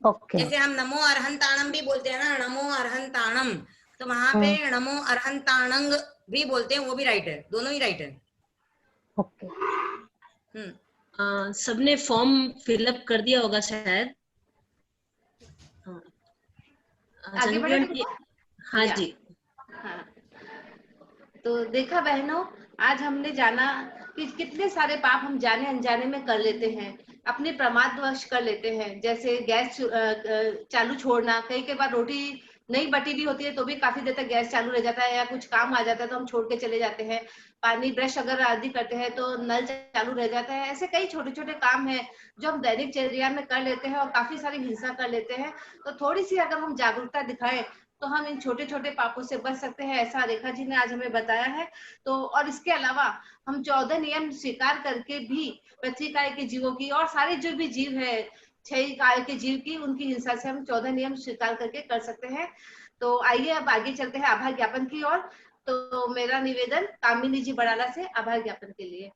L: ओके।
C: जैसे हम नमो अरहंताणम भी बोलते हैं ना, नमो अरहंताणम, तो वहां पे नमो अरहंताणंग भी बोलते हैं, वो भी राइट है, दोनों ही राइट है।
L: ओके।
H: सबने फॉर्म फिलअप कर दिया होगा शायद।
G: आगे बढ़े तो?
H: हाँ जी।
G: हाँ, तो देखा बहनों, आज हमने जाना कि कितने सारे पाप हम जाने अनजाने में कर लेते हैं, अपने प्रमादवश कर लेते हैं। जैसे गैस चालू छोड़ना, कई बार रोटी नहीं बटी भी होती है तो भी काफी देर तक गैस चालू रह जाता है, या कुछ काम आ जाता है तो हम छोड़ के चले जाते हैं। पानी ब्रश अगर आदि करते हैं तो नल चालू रह जाता है। ऐसे कई छोटे छोटे काम हैं जो हम दैनिक चर्या में कर लेते हैं और काफी सारी हिंसा कर लेते हैं। तो थोड़ी सी अगर हम जागरूकता दिखाएं तो हम इन छोटे छोटे पापों से बच सकते हैं, ऐसा रेखा जी ने आज हमें बताया है। तो और इसके अलावा हम 14 नियम स्वीकार करके भी पृथ्वी काय के जीवों की और सारे जो भी जीव है, 6 काय के जीव की उनकी हिंसा से हम 14 नियम स्वीकार करके कर सकते हैं। तो आइए अब आगे चलते हैं आभार ज्ञापन की ओर। तो मेरा निवेदन कामिनी जी बड़ाला से आभार ज्ञापन के लिए।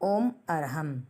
A: ओम अरहम।